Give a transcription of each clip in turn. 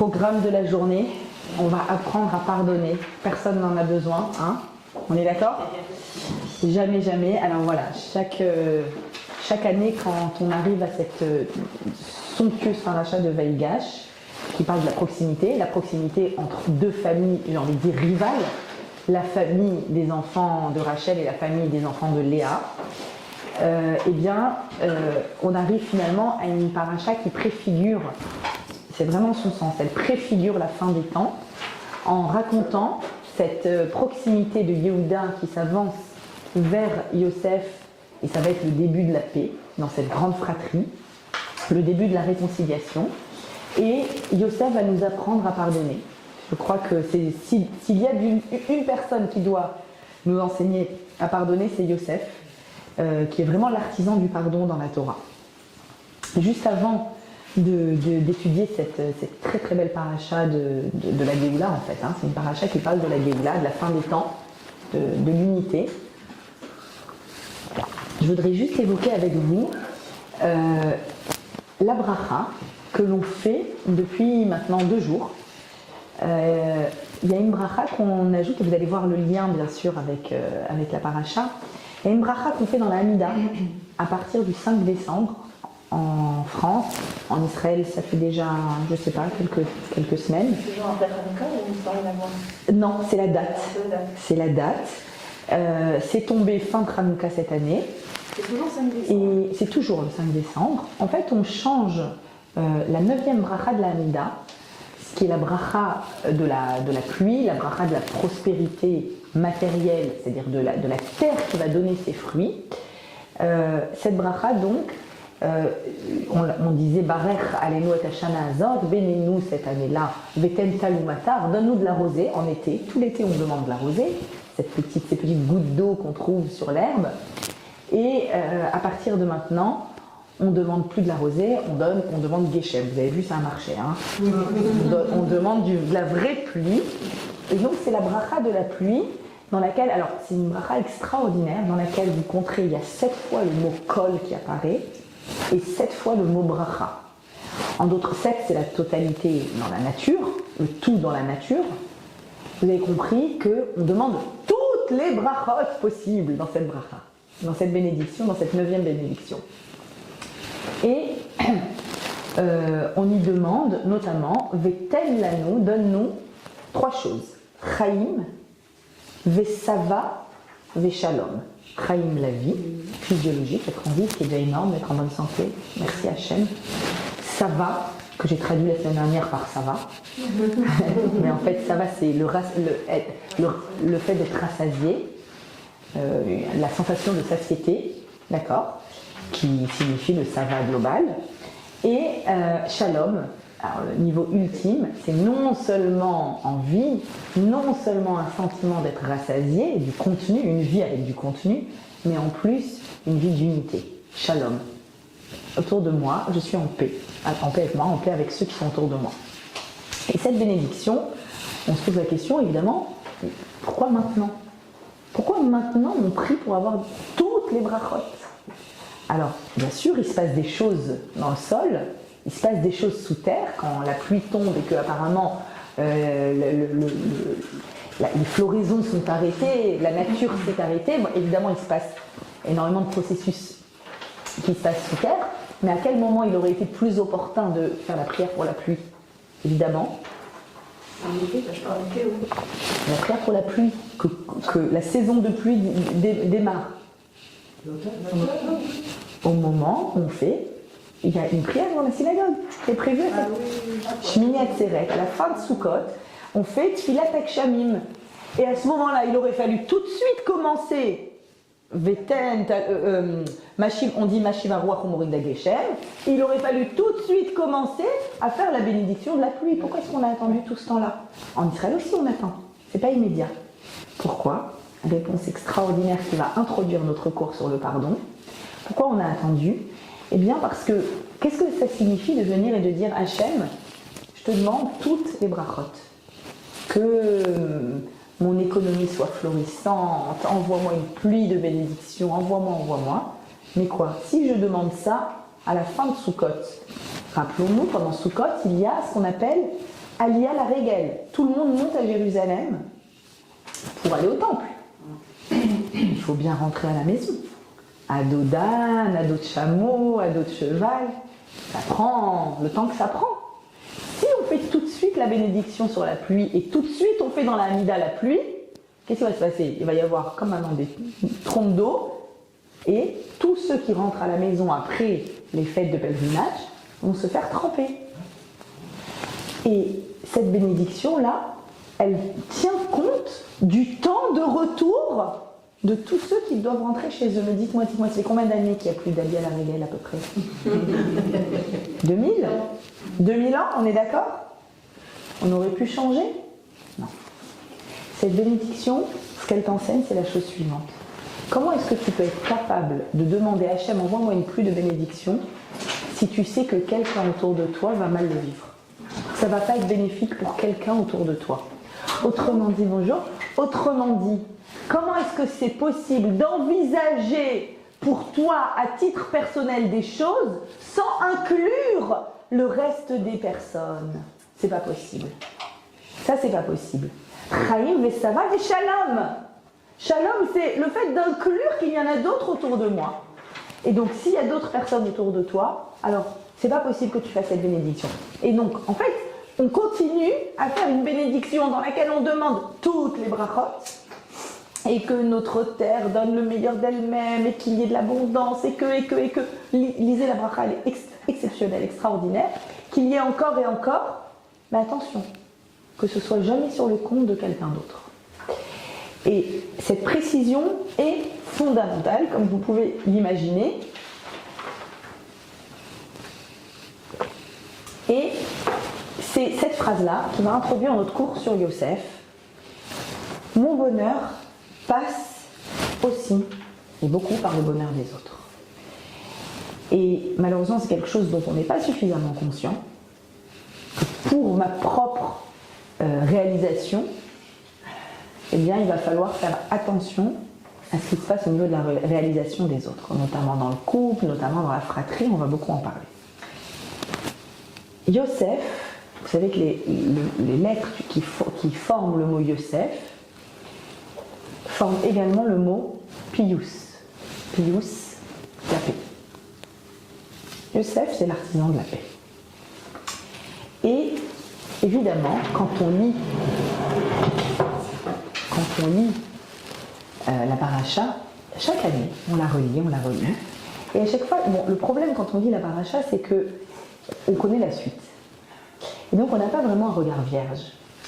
Programme de la journée, on va apprendre à pardonner. Personne n'en a besoin, hein? On est d'accord? Jamais, jamais. Alors voilà, chaque année, quand on arrive à cette somptueuse paracha de Vaïgash, qui parle de la proximité entre deux familles, j'ai envie de dire rivales, la famille des enfants de Rachel et la famille des enfants de Léa, on arrive finalement à une paracha qui préfigure, c'est vraiment son sens, elle préfigure la fin des temps en racontant cette proximité de Yehuda qui s'avance vers Yosef, et ça va être le début de la paix dans cette grande fratrie, le début de la réconciliation, et Yosef va nous apprendre à pardonner. Je crois que s'il y a une personne qui doit nous enseigner à pardonner, c'est Yosef, qui est vraiment l'artisan du pardon dans la Torah. Juste avant d'étudier cette très très belle paracha de la Géoula, en fait, hein, c'est une paracha qui parle de la Géoula, de la fin des temps, de l'unité. Je voudrais juste évoquer avec vous la bracha que l'on fait depuis maintenant 2 jours. Il y a une bracha qu'on ajoute, et vous allez voir le lien bien sûr avec la paracha. Il y a une bracha qu'on fait dans la Hamida à partir du 5 décembre en France. En Israël, ça fait déjà, je ne sais pas, quelques semaines. C'est toujours après Hanouka ou ça n'a rien à voir? Non, c'est la date. C'est la date. C'est tombé fin Hanouka cette année. C'est toujours le 5 décembre. Et c'est toujours le 5 décembre. En fait, on change la 9e bracha de la Hamida, ce qui est la bracha de la pluie, la bracha de la prospérité matérielle, c'est-à-dire de la terre qui va donner ses fruits. Cette bracha, donc, on disait Barech alenu et hashana hazot, bénis-nous cette année-là, veten talumatar, donne-nous de la rosée en été. Tout l'été, on demande de la rosée, ces petites gouttes d'eau qu'on trouve sur l'herbe. Et à partir de maintenant, on ne demande plus de la rosée, on demande Geshem. Vous avez vu, ça a marché. Hein, on demande de la vraie pluie. Et donc, c'est la bracha de la pluie, dans laquelle, alors, c'est une bracha extraordinaire, dans laquelle vous compterez, il y a 7 fois le mot kol qui apparaît, et 7 fois le mot bracha. En d'autres 7, c'est la totalité dans la nature, le tout dans la nature. Vous avez compris qu'on demande toutes les brachot possibles dans cette bracha, dans cette bénédiction, dans cette 9e bénédiction. Et on y demande notamment Vetel lanu, donne-nous 3 choses. Chaim, Vesava, Veshalom. Chaim, la vie physiologique, être en vie, qui est déjà énorme, être en bonne santé. Merci Hachem. Sava, que j'ai traduit la semaine dernière par Sava. Mais en fait, Sava, c'est le fait d'être rassasié, la sensation de satiété, d'accord, qui signifie le Sava global. Et Shalom, alors le niveau ultime, c'est non seulement en vie, non seulement un sentiment d'être rassasié, du contenu, une vie avec du contenu, mais en plus une vie d'unité. Shalom. Autour de moi, je suis en paix. En paix avec moi, en paix avec ceux qui sont autour de moi. Et cette bénédiction, on se pose la question évidemment, pourquoi maintenant? Pourquoi maintenant on prie pour avoir toutes les brachot? Alors, bien sûr, il se passe des choses dans le sol, il se passe des choses sous terre, quand la pluie tombe et que apparemment les floraisons sont arrêtées, la nature s'est arrêtée. Bon, évidemment, il se passe énormément de processus qui se passent sous terre, mais à quel moment il aurait été plus opportun de faire la prière pour la pluie? Évidemment. La prière pour la pluie, que la saison de pluie démarre. Au moment où on fait, il y a une prière dans la synagogue, c'est prévu à Shmini Atzeret, à la fin de Sukkot, on fait Tfilat Akshamim. Et à ce moment-là, il aurait fallu tout de suite commencer Veten, on dit Mashiv Aruach Umorid Geshem, il aurait fallu tout de suite commencer à faire la bénédiction de la pluie. Pourquoi est-ce qu'on a attendu tout ce temps-là? En Israël aussi on attend, c'est pas immédiat. Pourquoi? Réponse extraordinaire qui va introduire notre cours sur le pardon. Pourquoi on a attendu? Eh bien parce que, qu'est-ce que ça signifie de venir et de dire Hachem, je te demande toutes les brachot, que mon économie soit florissante, envoie-moi une pluie de bénédictions, envoie-moi. Mais quoi? Si je demande ça à la fin de Sukkot, rappelons-nous, pendant Sukkot, il y a ce qu'on appelle Aliyah la Régel. Tout le monde monte à Jérusalem pour aller au temple. Il faut bien rentrer à la maison. À dos d'âne, à dos de chameau, à dos de cheval. Ça prend le temps que ça prend. Si on fait tout de suite la bénédiction sur la pluie et tout de suite on fait dans la Hamida la pluie, qu'est-ce qui va se passer? Il va y avoir comme maintenant des trompes d'eau et tous ceux qui rentrent à la maison après les fêtes de pèlerinage vont se faire tremper. Et cette bénédiction-là, elle tient compte du temps de retour de tous ceux qui doivent rentrer chez eux. Mais dites-moi, c'est combien d'années qu'il n'y a plus d'Aliyah à la Régel à peu près? 2000 2000 ans, on est d'accord? On aurait pu changer? Non. Cette bénédiction, ce qu'elle t'enseigne, c'est la chose suivante. Comment est-ce que tu peux être capable de demander à Hachem, envoie-moi une pluie de bénédiction, si tu sais que quelqu'un autour de toi va mal le vivre? Ça ne va pas être bénéfique pour quelqu'un autour de toi. Autrement dit, bonjour, autrement dit, comment est-ce que c'est possible d'envisager pour toi, à titre personnel, des choses sans inclure le reste des personnes? C'est pas possible. Ça, c'est pas possible. Chaim vesava et shalom. Shalom, c'est le fait d'inclure qu'il y en a d'autres autour de moi. Et donc, s'il y a d'autres personnes autour de toi, alors, c'est pas possible que tu fasses cette bénédiction. Et donc, en fait, on continue à faire une bénédiction dans laquelle on demande toutes les brachot, et que notre terre donne le meilleur d'elle-même, et qu'il y ait de l'abondance, et que. Lisez la bracha, elle est exceptionnelle, extraordinaire, qu'il y ait encore et encore, mais attention, que ce soit jamais sur le compte de quelqu'un d'autre. Et cette précision est fondamentale, comme vous pouvez l'imaginer. Et c'est cette phrase-là qui va introduire notre cours sur Yosef. Mon bonheur passe aussi, et beaucoup, par le bonheur des autres. Et malheureusement, c'est quelque chose dont on n'est pas suffisamment conscient. Pour ma propre réalisation, eh bien, il va falloir faire attention à ce qui se passe au niveau de la réalisation des autres, notamment dans le couple, notamment dans la fratrie, on va beaucoup en parler. Yosef, vous savez que les lettres qui forment le mot Yosef forment également le mot Pius. Pius, la paix. Yosef, c'est l'artisan de la paix. Et évidemment, quand on lit la paracha, chaque année, on la relit. Et à chaque fois, bon, le problème quand on lit la paracha, c'est que on connaît la suite. Et donc, on n'a pas vraiment un regard vierge.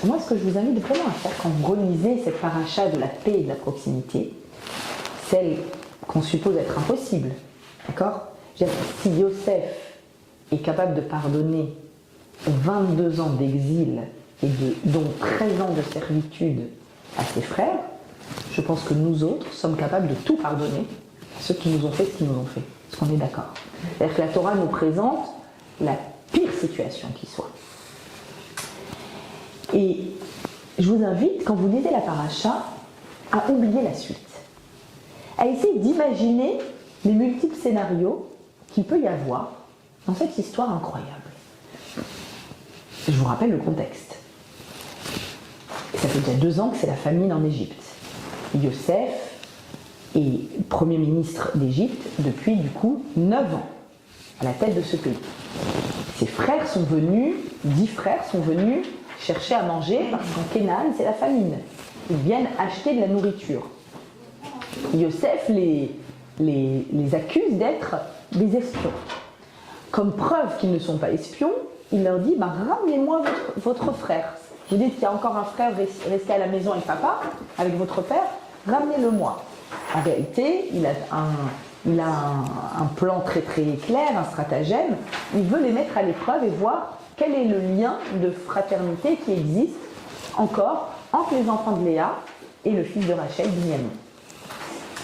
Moi, ce que je vous invite vraiment à faire quand vous relisez cette paracha de la paix et de la proximité, celle qu'on suppose être impossible, d'accord? Si Yosef est capable de pardonner 22 ans d'exil et dont 13 ans de servitude à ses frères, je pense que nous autres sommes capables de tout pardonner à ceux qui nous ont fait ce qu'ils nous ont fait. Est-ce qu'on est d'accord? C'est-à-dire que la Torah nous présente la pire situation qui soit. Et je vous invite, quand vous lisez la paracha, à oublier la suite. À essayer d'imaginer les multiples scénarios qu'il peut y avoir dans cette histoire incroyable. Je vous rappelle le contexte. Ça fait déjà 2 ans que c'est la famine en Égypte. Yosef est Premier ministre d'Égypte depuis du coup 9 ans, à la tête de ce pays. Ses frères sont venus, 10 frères sont venus chercher à manger parce qu'en Canaan c'est la famine. Ils viennent acheter de la nourriture. Yosef les accuse d'être des espions. Comme preuve qu'ils ne sont pas espions, il leur dit ramenez-moi votre frère. Vous dites qu'il y a encore un frère resté à la maison avec papa, avec votre père, ramenez-le-moi. En réalité, il a un plan très très clair, un stratagème. Il veut les mettre à l'épreuve et voir quel est le lien de fraternité qui existe encore entre les enfants de Léa et le fils de Rachel, Binyamin.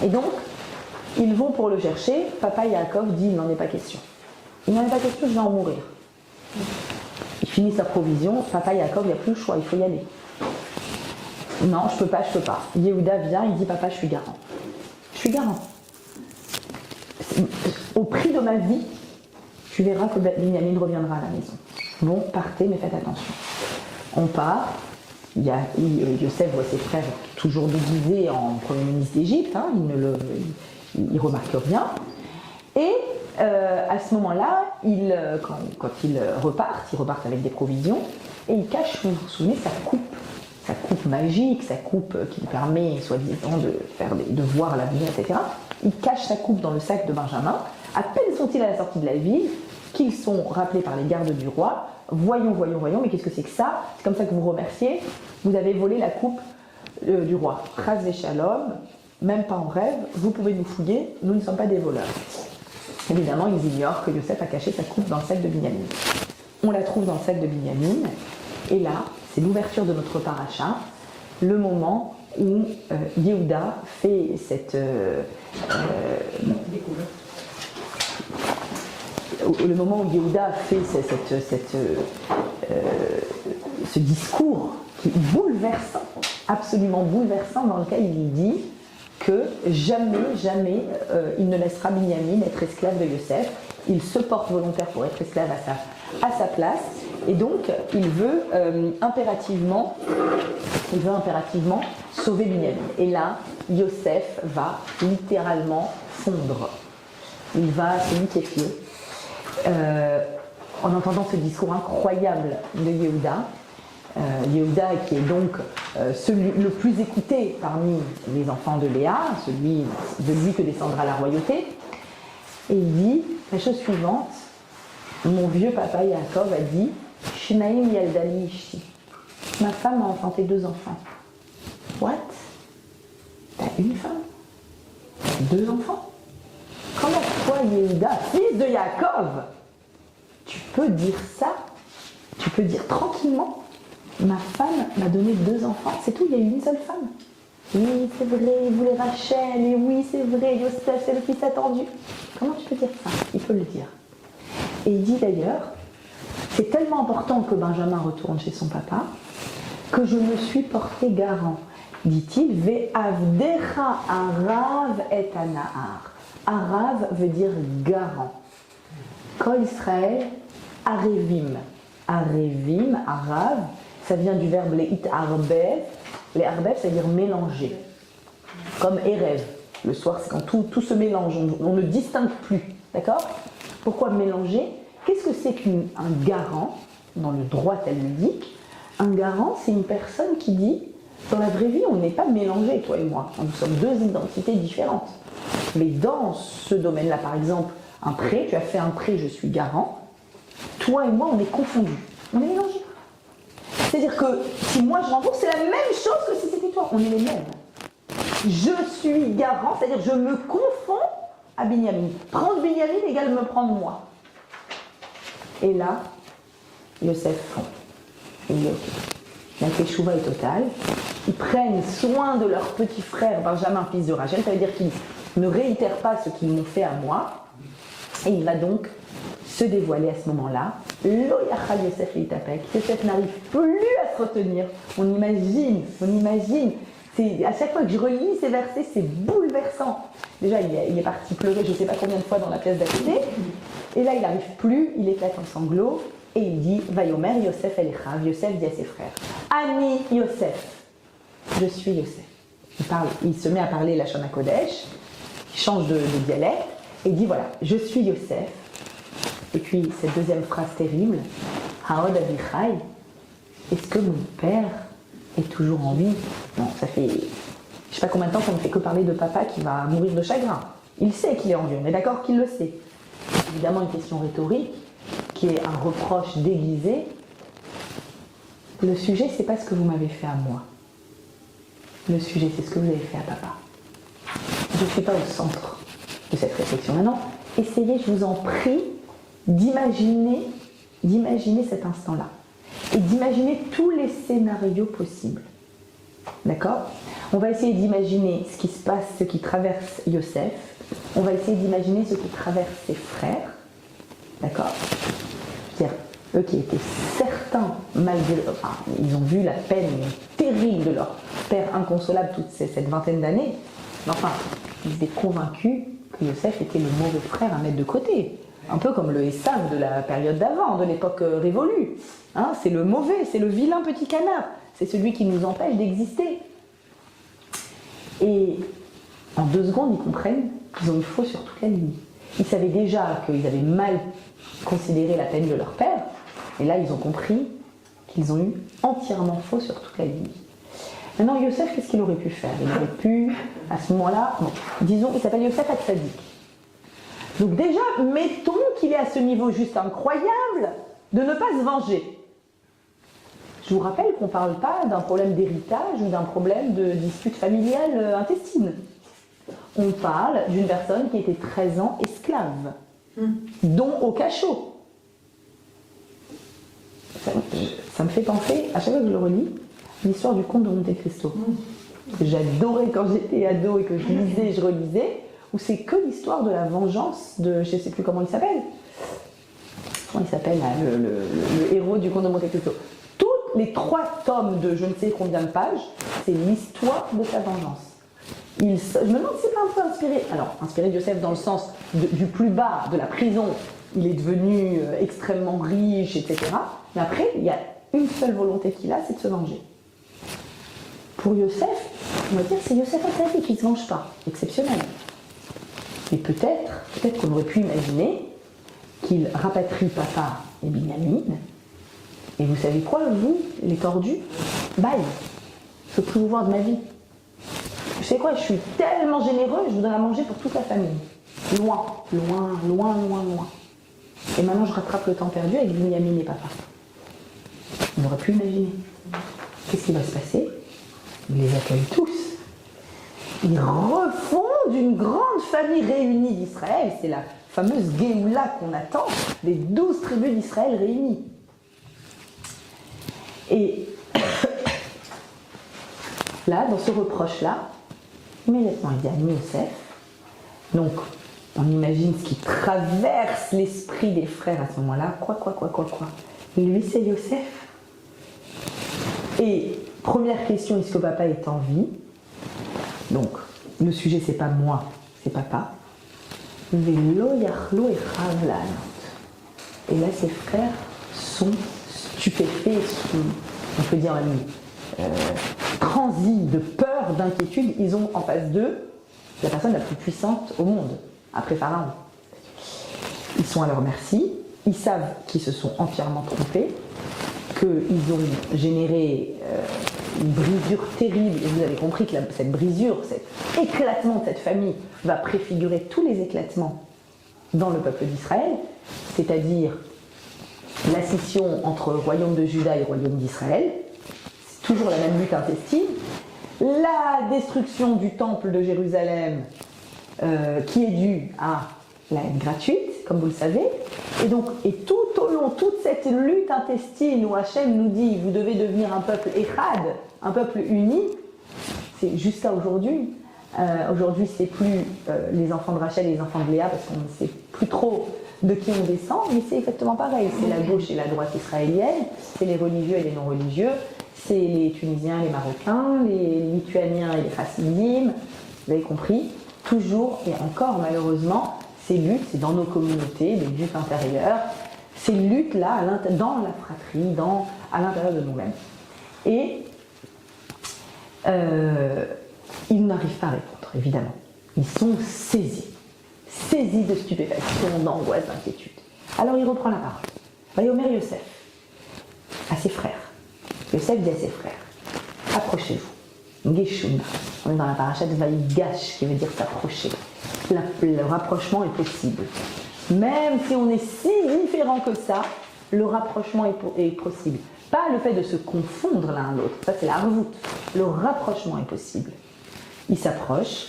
Et donc, ils vont pour le chercher. Papa Yaakov dit il n'en est pas question. Il n'en est pas question, je vais en mourir. Il finit sa provision. Papa Yaakov, il n'y a plus le choix, il faut y aller. Non, je peux pas. Yehuda vient, il dit papa, je suis garant. Je suis garant. Au prix de ma vie, tu verras que Binyamin reviendra à la maison. Bon, partez, mais faites attention. On part. Yosef voit ses frères toujours déguisés en premier ministre d'Égypte, hein, il ne remarque rien. Et à ce moment-là, quand ils repartent avec des provisions, et il cache, vous vous souvenez, sa coupe magique, sa coupe qui lui permet, soi-disant, de voir l'avenir, etc. Il cache sa coupe dans le sac de Benjamin. À peine sont-ils à la sortie de la ville, qu'ils sont rappelés par les gardes du roi. Voyons, mais qu'est-ce que c'est que ça? C'est comme ça que vous remerciez. Vous avez volé la coupe du roi. Chas v'shalom, même pas en rêve, vous pouvez nous fouiller, nous ne sommes pas des voleurs. Évidemment, ils ignorent que Yosef a caché sa coupe dans le sac de Binyamin. On la trouve dans le sac de Binyamin, et là, c'est l'ouverture de notre paracha, le moment où Yehuda fait cette le moment où Yehuda fait ce discours qui est bouleversant, absolument bouleversant, dans lequel il dit que jamais il ne laissera Binyamin être esclave de Yosef. Il se porte volontaire pour être esclave à sa place, et donc il veut impérativement sauver Binyamin. Et là, Yosef va littéralement fondre. Il va se liquéfier. En entendant ce discours incroyable de Yehuda, Yehuda qui est donc celui le plus écouté parmi les enfants de Léa, celui de lui que descendra la royauté, et il dit la chose suivante: mon vieux papa Yaakov a dit Shnaim Yaldali Ishti, ma femme a enfanté 2 enfants. What? T'as une femme? T'as 2 enfants? Comment toi, Yehuda, fils de Yaakov, tu peux dire ça? Tu peux dire tranquillement, ma femme m'a donné 2 enfants, c'est tout, il y a eu une seule femme. Oui, c'est vrai, il voulait Rachel, et oui, c'est vrai, Yosef, c'est le fils attendu. Comment tu peux dire ça? Il peut le dire. Et il dit d'ailleurs, c'est tellement important que Benjamin retourne chez son papa, que je me suis porté garant. Dit-il, Ve'avdecha arav et anahar. Arav veut dire garant. Kol Israël, arevim. Arevim, arav, ça vient du verbe leit arbev. Les arbev, ça veut dire mélanger. Comme erev. Le soir, c'est quand tout se mélange, on ne distingue plus. D'accord? Pourquoi mélanger? Qu'est-ce que c'est qu'un garant? Dans le droit talmudique, un garant, c'est une personne qui dit, dans la vraie vie, on n'est pas mélangés, toi et moi. Nous sommes 2 identités différentes. Mais dans ce domaine-là, par exemple, un prêt, tu as fait un prêt, je suis garant. Toi et moi, on est confondus. On est mélangés. C'est-à-dire que si moi je rembourse, c'est la même chose que si c'était toi. On est les mêmes. Je suis garant, c'est-à-dire je me confonds à Binyamin. Prendre Binyamin égale me prendre moi. Et là, Yosef fond. Il dit ok. La teshuva est totale. Ils prennent soin de leur petit frère Benjamin, fils de Rachel. Ça veut dire qu'ils ne réitèrent pas ce qu'ils m'ont fait à moi. Et il va donc se dévoiler à ce moment-là. Lo yachal Yosef litapek. Yosef n'arrive plus à se retenir. On imagine. À chaque fois que je relis ces versets, c'est bouleversant. Déjà, il est parti pleurer je ne sais pas combien de fois dans la pièce d'à côté. Et là, il n'arrive plus, il éclate en sanglots. Et il dit, Vayomer Yosef Elechav. Yosef dit à ses frères, Ani Yosef. Je suis Yosef. Il se met à parler la Shana Kodesh, il change de dialecte, et dit voilà, je suis Yosef. Et puis, cette deuxième phrase terrible, Haod Avichai, est-ce que mon père est toujours en vie? Non, ça fait, je ne sais pas combien de temps qu'on ne fait que parler de papa qui va mourir de chagrin. Il sait qu'il est en vie, on est d'accord qu'il le sait. Évidemment, une question rhétorique, qui est un reproche déguisé. Le sujet, c'est pas ce que vous m'avez fait à moi. Le sujet, c'est ce que vous avez fait à papa. Je ne suis pas au centre de cette réflexion. Maintenant, essayez, je vous en prie, d'imaginer cet instant-là. Et d'imaginer tous les scénarios possibles. D'accord? On va essayer d'imaginer ce qui se passe, ce qui traverse Yosef. On va essayer d'imaginer ce qui traverse ses frères. D'accord? C'est-à-dire, eux qui étaient certains, malgré, enfin, ils ont vu la peine terrible de leur père inconsolable toute cette vingtaine d'années. Mais enfin, ils étaient convaincus que Yosef était le mauvais frère à mettre de côté. un peu comme le Esav de la période d'avant, de l'époque révolue. Hein, c'est le mauvais, c'est le vilain petit canard, c'est celui qui nous empêche d'exister. Et en 2 secondes, ils comprennent qu'ils ont eu faux sur toute la ligne. Ils savaient déjà qu'ils avaient mal considéré la peine de leur père, et là, ils ont compris qu'ils ont eu entièrement faux sur toute la ligne. Maintenant, Yosef, qu'est-ce qu'il aurait pu faire? Il aurait pu, à ce moment-là, bon, disons, il s'appelle Yosef Hatzadik. Donc déjà, mettons qu'il est à ce niveau juste incroyable de ne pas se venger. Je vous rappelle qu'on ne parle pas d'un problème d'héritage ou d'un problème de dispute familiale intestine. On parle d'une personne qui était 13 ans esclave, dont au cachot. Ça me fait penser, à chaque fois que je le relis, l'histoire du comte de Monte Cristo. Que j'adorais quand j'étais ado et que je lisais et je relisais, où c'est que l'histoire de la vengeance de, je ne sais plus comment il s'appelle. Comment il s'appelle, là, le héros du comte de Monte Cristo. Tous les 3 tomes de je ne sais combien de pages, c'est l'histoire de sa vengeance. Je me demande si c'est pas un peu inspiré, alors inspiré de Yosef dans le sens du plus bas, de la prison, il est devenu extrêmement riche, etc. Mais après, il y a une seule volonté qu'il a, c'est de se venger. Pour Yosef, on va dire c'est Yosef Hatzadik qui ne se venge pas, exceptionnel. Mais peut-être qu'on aurait pu imaginer qu'il rapatrie papa et Binyamin, et vous savez quoi, vous, les tordus, bye, je ne veux plus vous voir de ma vie. Vous savez quoi, je suis tellement généreux, je voudrais à manger pour toute la famille. Loin, loin, loin, loin, loin. Et maintenant, je rattrape le temps perdu avec Binyamin et papa. On aurait pu imaginer. Qu'est-ce qui va se passer? Il les accueille tous. Ils refondent une grande famille réunie d'Israël. C'est la fameuse Géoula qu'on attend, les 12 tribus d'Israël réunies. Et là, dans ce reproche-là, immédiatement, il dit à Yosef. Donc, on imagine ce qui traverse l'esprit des frères à ce moment-là. Quoi. Lui, c'est Yosef. Et première question, est-ce que papa est en vie? Donc, le sujet, c'est pas moi, c'est papa. Velo yachlo et ravlan. Et là, ses frères sont stupéfaits, on peut dire transis de peur, d'inquiétude. Ils ont en face d'eux la personne la plus puissante au monde, après Pharaon. Ils sont à leur merci, ils savent qu'ils se sont entièrement trompés, qu'ils ont généré une brisure terrible, et vous avez compris que cette brisure, cet éclatement de cette famille va préfigurer tous les éclatements dans le peuple d'Israël, c'est-à-dire la scission entre royaume de Juda et royaume d'Israël, c'est toujours la même lutte intestine, la destruction du temple de Jérusalem qui est due à la haine gratuite, comme vous le savez, et tout au long, toute cette lutte intestine où Hachem nous dit vous devez devenir un peuple Echad, un peuple uni, c'est jusqu'à aujourd'hui. Aujourd'hui, c'est plus les enfants de Rachel et les enfants de Léa parce qu'on ne sait plus trop de qui on descend, mais c'est exactement pareil. C'est la gauche et la droite israélienne, c'est les religieux et les non-religieux, c'est les Tunisiens et les Marocains, les Lituaniens et les Chassidim, vous avez compris, toujours et encore malheureusement, ces luttes, c'est dans nos communautés, des luttes intérieures, ces luttes-là dans la fratrie, à l'intérieur de nous-mêmes. Et ils n'arrivent pas à répondre, évidemment. Ils sont saisis de stupéfaction, d'angoisse, d'inquiétude. Alors il reprend la parole. Vayomer Yosef, à ses frères. Yosef dit à ses frères, approchez-vous. Geshuna. On est dans la paracha de Vaïgash, qui veut dire s'approcher. Le rapprochement est possible. Même si on est si différent que ça, le rapprochement est possible. Pas le fait de se confondre l'un à l'autre, ça c'est la revoute. Le rapprochement est possible. Il s'approche,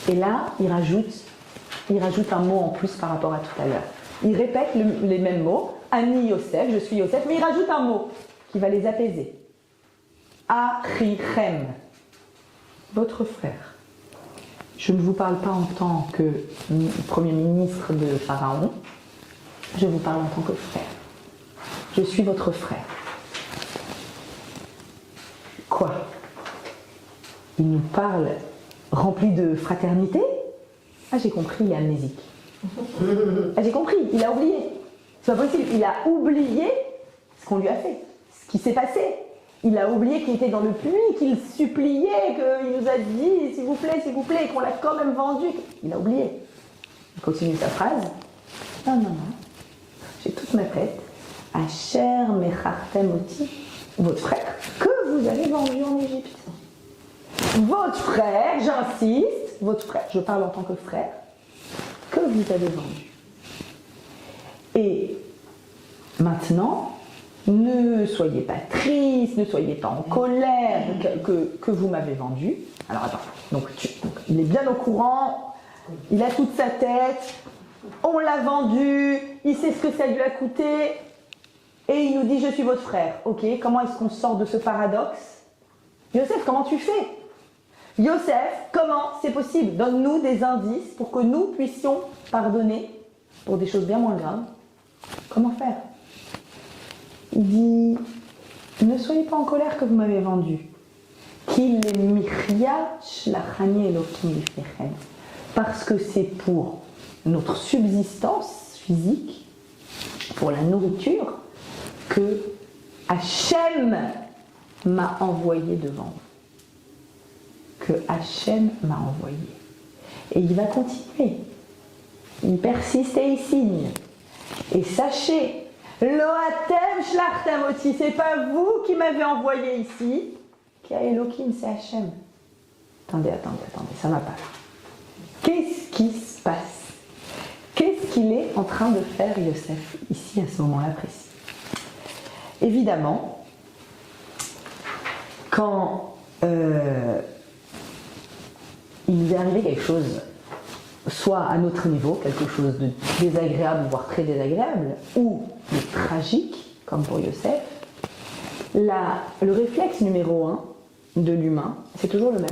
et là, il rajoute un mot en plus par rapport à tout à l'heure. Il répète les mêmes mots, Ani Yosef, je suis Yosef, mais il rajoute un mot qui va les apaiser. Achichem, votre frère. Je ne vous parle pas en tant que premier ministre de Pharaon, je vous parle en tant que frère. Je suis votre frère. Quoi? Il nous parle rempli de fraternité? Ah, j'ai compris, il est amnésique. Ah, j'ai compris, il a oublié. C'est pas possible, il a oublié ce qu'on lui a fait, ce qui s'est passé. Il a oublié qu'il était dans le puits, qu'il suppliait, qu'il nous a dit s'il vous plaît, qu'on l'a quand même vendu. Il a oublié. Il continue sa phrase. Non, j'ai toute ma tête. Asher mechartem oti, votre frère, que vous avez vendu en Égypte. Votre frère, j'insiste, votre frère, je parle en tant que frère, que vous avez vendu. Et maintenant, ne soyez pas triste, ne soyez pas en colère que vous m'avez vendu. Alors attends, donc il est bien au courant, il a toute sa tête, on l'a vendu, il sait ce que ça lui a coûté, et il nous dit je suis votre frère. Ok, comment est-ce qu'on sort de ce paradoxe? Yosef, comment tu fais? Yosef, comment c'est possible? Donne-nous des indices pour que nous puissions pardonner pour des choses bien moins graves. Comment faire? Il dit, ne soyez pas en colère que vous m'avez vendu. Parce que c'est pour notre subsistance physique, pour la nourriture, que Hachem m'a envoyé devant vous. Que Hachem m'a envoyé. Et il va continuer. Il persiste et il signe. Et sachez, Loatem shlachtem oti, c'est pas vous qui m'avez envoyé ici, qui a Elohim, c'est Hachem. Attendez, ça va pas là. Qu'est-ce qui se passe? Qu'est-ce qu'il est en train de faire Yosef ici à ce moment-là précis? Évidemment, quand il nous est arrivé quelque chose, soit à notre niveau, quelque chose de désagréable, voire très désagréable, ou de tragique, comme pour Yosef, le réflexe numéro 1 de l'humain, c'est toujours le même.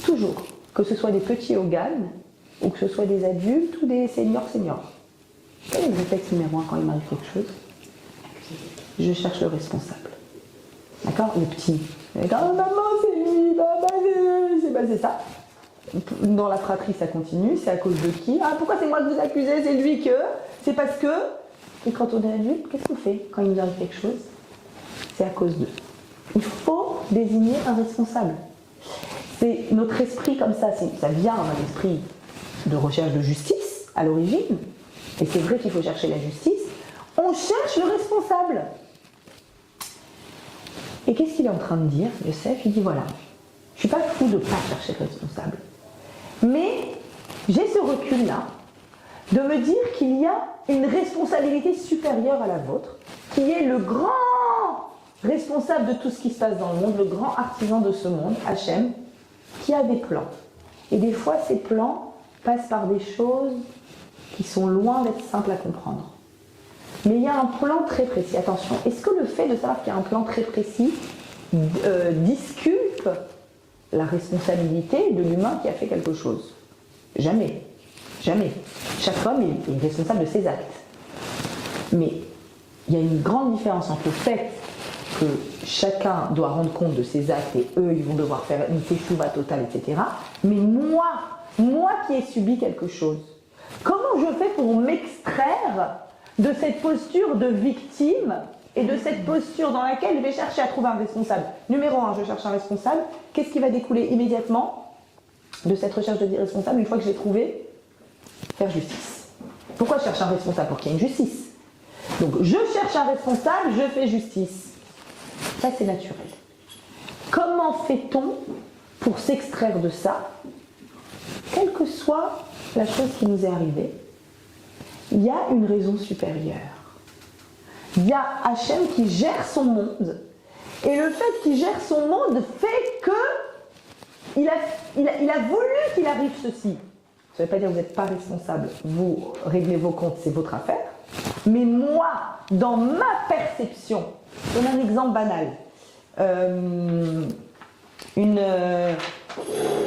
Toujours. Que ce soit des petits Hogan, ou que ce soit des adultes, ou des seniors. Quel est le réflexe numéro 1 quand il m'arrive quelque chose? Je cherche le responsable. D'accord? Le petit. D'accord? Maman, c'est lui, maman, c'est ça. Dans la fratrie, ça continue. C'est à cause de qui? Ah, pourquoi c'est moi que vous accusez? C'est lui que? C'est parce que? Et quand on est adulte, qu'est-ce qu'on fait quand il nous arrive quelque chose? C'est à cause d'eux. Il faut désigner un responsable. C'est notre esprit comme ça. Ça vient d'un esprit de recherche de justice à l'origine. Et c'est vrai qu'il faut chercher la justice. On cherche le responsable. Et qu'est-ce qu'il est en train de dire, Yosef? Il dit voilà, je ne suis pas fou de ne pas chercher le responsable. Mais j'ai ce recul-là de me dire qu'il y a une responsabilité supérieure à la vôtre, qui est le grand responsable de tout ce qui se passe dans le monde, le grand artisan de ce monde, Hachem, qui a des plans. Et des fois, ces plans passent par des choses qui sont loin d'être simples à comprendre. Mais il y a un plan très précis. Attention, est-ce que le fait de savoir qu'il y a un plan très précis disculpe la responsabilité de l'humain qui a fait quelque chose? Jamais. Jamais. Chaque homme est responsable de ses actes. Mais il y a une grande différence entre le fait que chacun doit rendre compte de ses actes et eux, ils vont devoir faire une teshuva totale, etc. Mais moi qui ai subi quelque chose, comment je fais pour m'extraire de cette posture de victime et de cette posture dans laquelle je vais chercher à trouver un responsable? Numéro 1, je cherche un responsable. Qu'est-ce qui va découler immédiatement de cette recherche de responsable une fois que j'ai trouvé? Faire justice. Pourquoi je cherche un responsable? Pour qu'il y ait une justice. Donc je cherche un responsable, je fais justice. Ça c'est naturel. Comment fait-on pour s'extraire de ça? Quelle que soit la chose qui nous est arrivée, il y a une raison supérieure. Il y a Hachem qui gère son monde. Et le fait qu'il gère son monde fait que il a voulu qu'il arrive ceci. Ça ne veut pas dire que vous n'êtes pas responsable. Vous réglez vos comptes, c'est votre affaire. Mais moi, dans ma perception, je donne un exemple banal.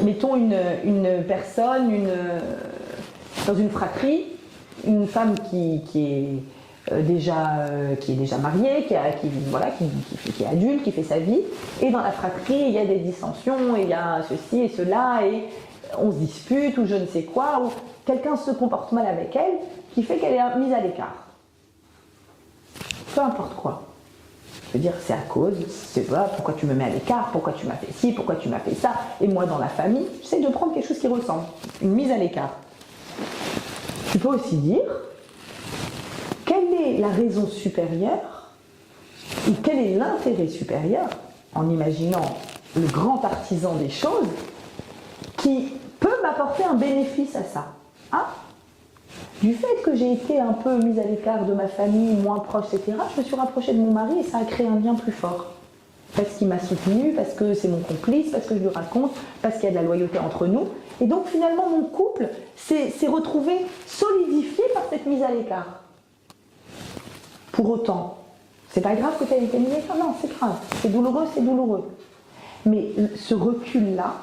Mettons une personne, dans une fratrie, une femme qui est déjà mariée, qui est adulte, qui fait sa vie, et dans la fratrie il y a des dissensions, et il y a ceci et cela, et on se dispute ou je ne sais quoi, ou quelqu'un se comporte mal avec elle, qui fait qu'elle est mise à l'écart. Peu importe quoi. Je veux dire, c'est à cause, c'est voilà, pourquoi tu me mets à l'écart, pourquoi tu m'as fait ci, pourquoi tu m'as fait ça, et moi dans la famille, j'essaie de prendre quelque chose qui ressemble, une mise à l'écart. Tu peux aussi dire, quelle est la raison supérieure, ou quel est l'intérêt supérieur, en imaginant le grand artisan des choses, qui peut m'apporter un bénéfice à ça. Ah, du fait que j'ai été un peu mise à l'écart de ma famille, moins proche, etc., je me suis rapprochée de mon mari et ça a créé un lien plus fort. Parce qu'il m'a soutenue, parce que c'est mon complice, parce que je lui raconte, parce qu'il y a de la loyauté entre nous. Et donc finalement, mon couple s'est retrouvé solidifié par cette mise à l'écart. Pour autant, c'est pas grave que tu aies été mise à l'écart, non, c'est grave. C'est douloureux, c'est douloureux. Mais ce recul-là,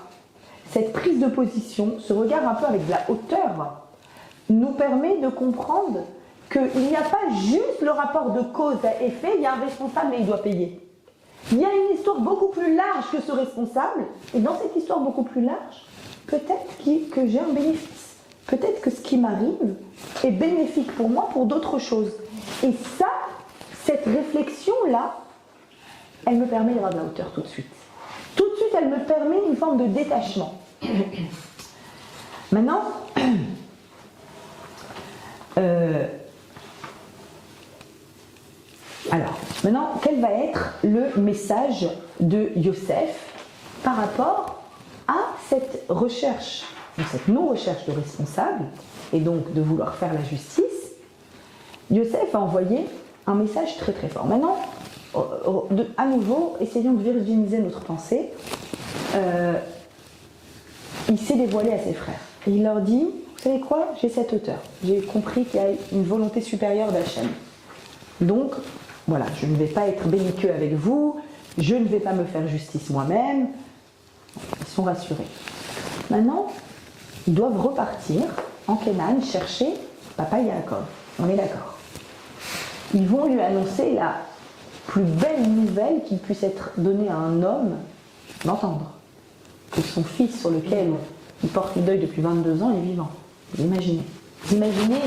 cette prise de position, ce regard un peu avec de la hauteur, nous permet de comprendre qu'il n'y a pas juste le rapport de cause à effet, il y a un responsable et il doit payer. Il y a une histoire beaucoup plus large que ce responsable, et dans cette histoire beaucoup plus large, peut-être que j'ai un bénéfice. Peut-être que ce qui m'arrive est bénéfique pour moi pour d'autres choses. Et ça, cette réflexion-là, elle me permet d'avoir de la hauteur tout de suite. Tout de suite, elle me permet une forme de détachement. Maintenant, quel va être le message de Yosef par rapport à cette recherche, cette non-recherche de responsable, et donc de vouloir faire la justice? Yosef a envoyé un message très très fort. Maintenant, à nouveau, essayons de virginiser notre pensée. Il s'est dévoilé à ses frères. Et il leur dit, vous savez quoi, j'ai cette hauteur. J'ai compris qu'il y a une volonté supérieure d'Hachem. Donc, voilà, je ne vais pas être belliqueux avec vous, je ne vais pas me faire justice moi-même. Ils sont rassurés. Maintenant, ils doivent repartir en Canaan chercher Papa Yaakov. On est d'accord. Ils vont lui annoncer la plus belle nouvelle qu'il puisse être donnée à un homme d'entendre. Que son fils, sur lequel il porte le deuil depuis 22 ans, est vivant. Vous imaginez. Vous imaginez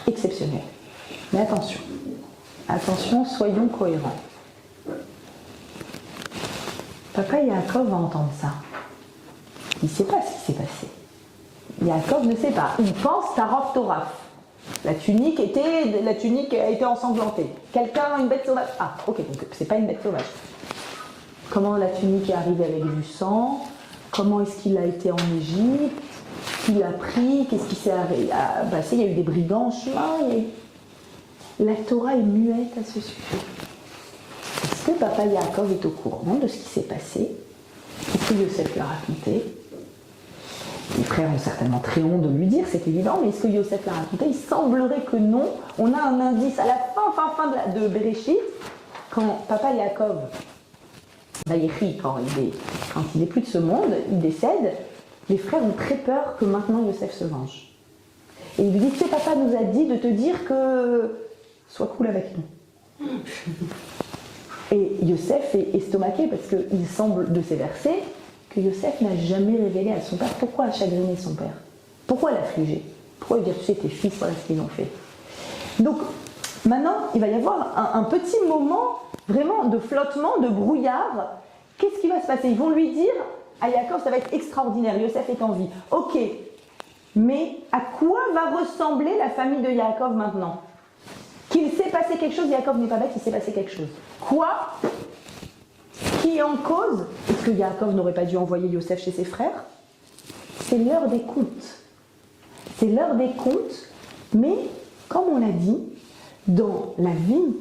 exceptionnel. Mais attention. Attention, soyons cohérents. Papa Yaakov va entendre ça. Il ne sait pas ce qui s'est passé. Yaakov ne sait pas. Il pense Taraf Toraf. La tunique a été ensanglantée. Quelqu'un, une bête sauvage. Ah, ok, donc c'est pas une bête sauvage. Comment la tunique est arrivée avec du sang? Comment est-ce qu'il a été en Égypte? Qui l'a pris? Qu'est-ce qui s'est passé? Il y a eu des brigands en chemin. La Torah est muette à ce sujet. Est-ce que Papa Yaakov est au courant de ce qui s'est passé? Est-ce que Yosef l'a raconté? Les frères ont certainement très honte de lui dire, c'est évident, mais est-ce que Yosef l'a raconté? Il semblerait que non. On a un indice à la fin de Bereshit, quand Papa Yaakov, Vayechi, quand il est plus de ce monde, il décède, les frères ont très peur que maintenant Yosef se venge. Et il lui dit, tu sais, papa nous a dit de te dire que sois cool avec nous. Et Yosef est estomaqué parce qu'il semble de ces versets que Yosef n'a jamais révélé à son père pourquoi chagriner son père, pourquoi l'affliger, pourquoi lui dire, tu sais, tes fils, voilà ce qu'ils ont fait. Donc maintenant, il va y avoir un petit moment vraiment de flottement, de brouillard. Qu'est-ce qui va se passer? Ils vont lui dire à Yaakov, ça va être extraordinaire, Yosef est en vie. Ok, mais à quoi va ressembler la famille de Yaakov maintenant? Qu'il s'est passé quelque chose, Yaakov n'est pas bête, il s'est passé quelque chose. Quoi? Qui est en cause? Est-ce que Yaakov n'aurait pas dû envoyer Yosef chez ses frères? C'est l'heure des comptes. C'est l'heure des comptes, mais comme on l'a dit, dans la vie,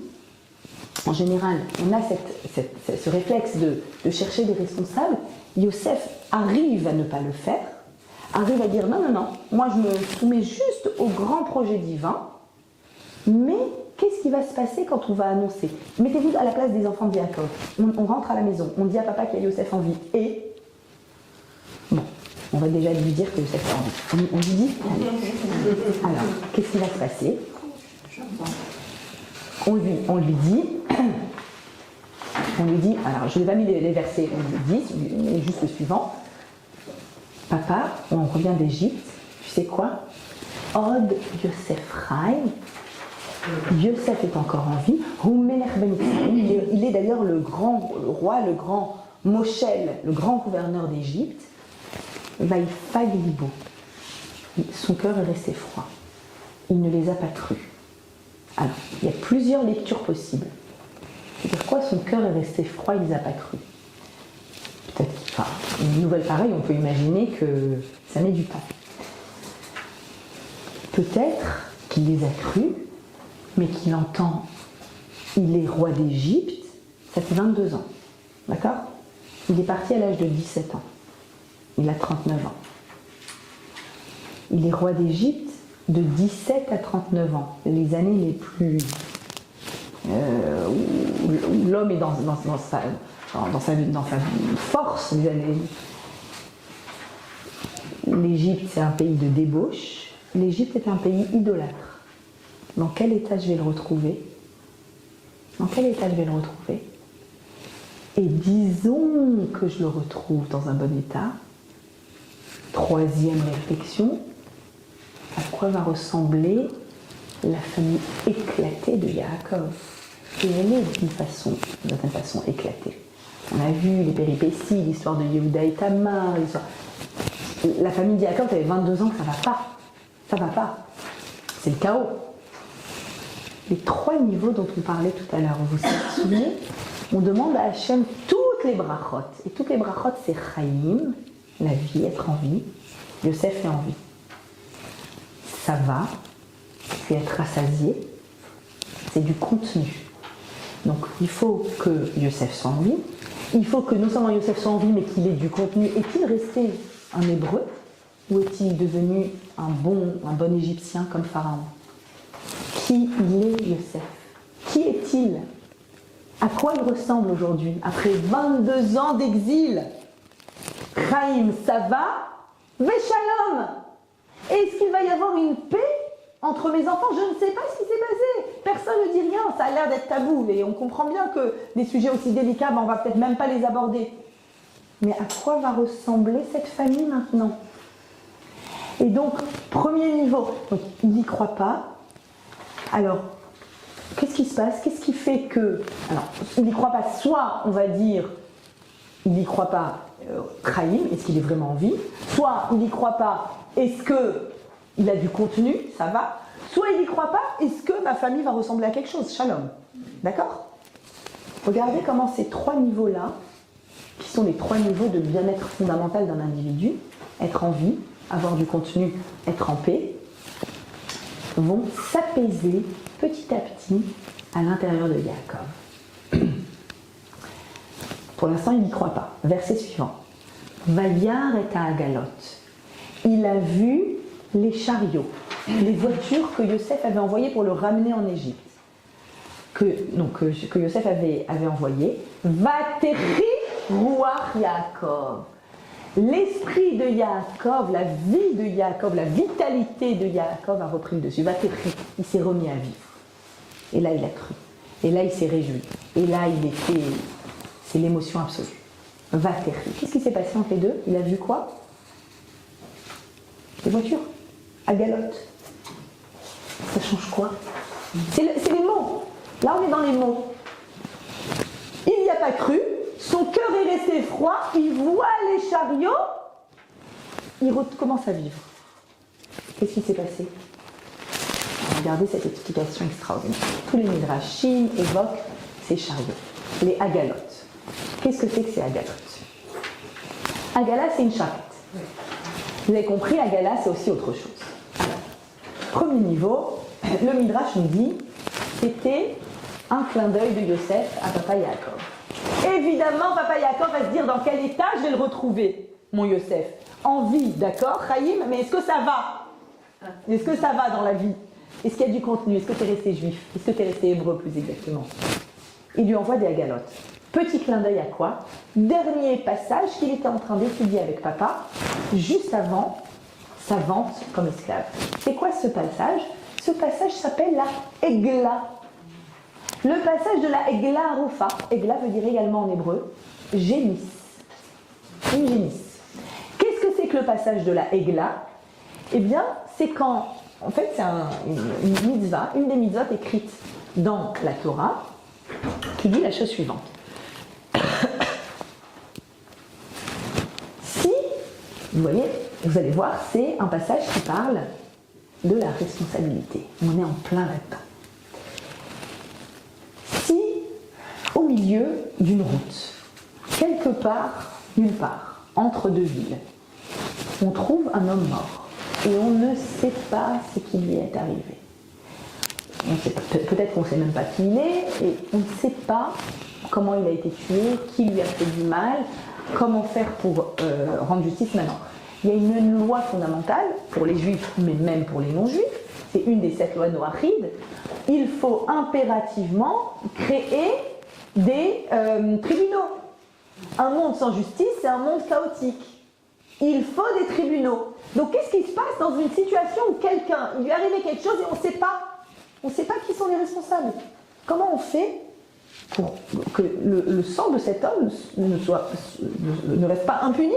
en général, on a ce réflexe de chercher des responsables. Yosef arrive à ne pas le faire, arrive à dire non, moi je me soumets juste au grand projet divin, mais qu'est-ce qui va se passer quand on va annoncer? Mettez-vous à la place des enfants de Yaakov. On rentre à la maison, on dit à papa qu'il y a Yosef en vie, et bon, on va déjà lui dire que Yosef est en vie. On lui dit, alors, qu'est-ce qui va se passer? On lui dit, alors je n'ai pas mis les versets, on lui dit, mais juste le suivant. Papa, on revient d'Égypte, tu sais quoi? Od Yosef Chaim. Yosef est encore en vie. Il est d'ailleurs le roi, le grand Moshel, le grand gouverneur d'Égypte. Vaïfag Libo. Son cœur est resté froid. Il ne les a pas crus. Alors, il y a plusieurs lectures possibles. C'est-à-dire quoi? Son cœur est resté froid, il ne les a pas crus. Peut-être, enfin, une nouvelle pareille, on peut imaginer que ça met du temps. Peut-être qu'il les a crus, mais qu'il entend, il est roi d'Égypte, ça fait 22 ans. D'accord? Il est parti à l'âge de 17 ans. Il a 39 ans. Il est roi d'Égypte de 17 à 39 ans. Les années les plus... où l'homme est dans sa force. L'Égypte, c'est un pays de débauche. L'Égypte est un pays idolâtre. Dans quel état je vais le retrouver? Dans quel état je vais le retrouver? Et disons que je le retrouve dans un bon état. Troisième réflexion, à quoi va ressembler la famille éclatée de Yaakov? Et elle est d'une certaine façon éclatée. On a vu les péripéties, l'histoire de Yehuda et Tamar, la famille de Yaakov avait 22 ans, ça va pas. Ça va pas. C'est le chaos. Les 3 niveaux dont on parlait tout à l'heure, vous vous souvenez? On demande à Hachem toutes les brachot. Et toutes les brachot, c'est Chaim, la vie, être en vie. Yosef est en vie. Ça va, c'est être rassasié, c'est du contenu. Donc il faut que Yosef soit en vie. Il faut que non seulement Yosef soit en vie, mais qu'il ait du contenu. Est-il resté un hébreu ou est-il devenu un bon Égyptien comme Pharaon? Qui il est, Yosef? Qui est-il? À quoi il ressemble aujourd'hui, après 22 ans d'exil? Chaim, ça va? Veshalom! Est-ce qu'il va y avoir une paix entre mes enfants? Je ne sais pas ce qui s'est passé. Personne ne dit rien, ça a l'air d'être tabou. Et on comprend bien que des sujets aussi délicats, on va peut-être même pas les aborder. Mais à quoi va ressembler cette famille maintenant? Et donc, premier niveau, donc, il n'y croit pas. Alors, qu'est-ce qui se passe? Qu'est-ce qui fait que... Alors, il n'y croit pas, soit on va dire, il n'y croit pas Chaim, est-ce qu'il est vraiment en vie? Soit il n'y croit pas, est-ce qu'il a du contenu? Ça va. Soit il n'y croit pas, est-ce que ma famille va ressembler à quelque chose? Shalom. D'accord? Regardez comment ces 3 niveaux-là, qui sont les 3 niveaux de bien-être fondamental d'un individu, être en vie, avoir du contenu, être en paix, vont s'apaiser petit à petit à l'intérieur de Yaakov. Pour l'instant, il n'y croit pas. Verset suivant. Vayar et Agalot. Il a vu les chariots, les voitures que Yosef avait envoyées pour le ramener en Égypte. Que Yosef avait envoyé. Vatechi ruach Yaakov. L'esprit de Yaakov, la vie de Yaakov, la vitalité de Yaakov a repris le dessus. Vatechi, il s'est remis à vivre. Et là, il a cru. Et là, il s'est réjoui. Et là, c'est l'émotion absolue. Vatechi. Qu'est-ce qui s'est passé entre les deux? Il a vu quoi? Les voitures. À galotte. Ça change quoi? C'est les mots. Là, on est dans les mots. Il n'y a pas cru. Son cœur est resté froid. Il voit les chariots. Il recommence à vivre. Qu'est-ce qui s'est passé? Regardez cette explication extraordinaire. Tous les midrashim évoquent ces chariots. Les agalotes. Qu'est-ce que c'est que ces agalotes? Agala, c'est une charrette. Vous avez compris, agala, c'est aussi autre chose. Alors, premier niveau, le midrash nous dit c'était un clin d'œil de Yosef à papa Yaakov. Évidemment, papa Yaakov va se dire dans quel état je vais le retrouver, mon Yosef. En vie, d'accord, Chaim, mais est-ce que ça va? Est-ce que ça va dans la vie? Est-ce qu'il y a du contenu? Est-ce que tu es resté juif? Est-ce que tu es resté hébreu plus exactement? Il lui envoie des agalotes. Petit clin d'œil à quoi? Dernier passage qu'il était en train d'étudier avec papa, juste avant sa vente comme esclave. C'est quoi ce passage? Ce passage s'appelle la Egla. Le passage de la Egla Arufa. Egla veut dire également en hébreu génisse. Une génisse. Qu'est-ce que c'est que le passage de la Egla? Eh bien, c'est quand, en fait, c'est une mitzvah, une des mitzvot écrites dans la Torah, qui dit la chose suivante. Si, vous voyez, vous allez voir, c'est un passage qui parle de la responsabilité. On est en plein là-dedans. Si, au milieu d'une route, quelque part, nulle part, entre deux villes, on trouve un homme mort et on ne sait pas ce qui lui est arrivé. Peut-être qu'on ne sait même pas qui il est et on ne sait pas comment il a été tué, qui lui a fait du mal, comment faire pour rendre justice maintenant. Il y a une loi fondamentale pour les juifs, mais même pour les non-juifs, c'est une des 7 lois noachides. Il faut impérativement créer des tribunaux. Un monde sans justice, c'est un monde chaotique. Il faut des tribunaux. Donc qu'est-ce qui se passe dans une situation où quelqu'un, il lui est arrivé quelque chose et on ne sait pas qui sont les responsables? Comment on fait pour que le sang de cet homme ne reste pas impuni?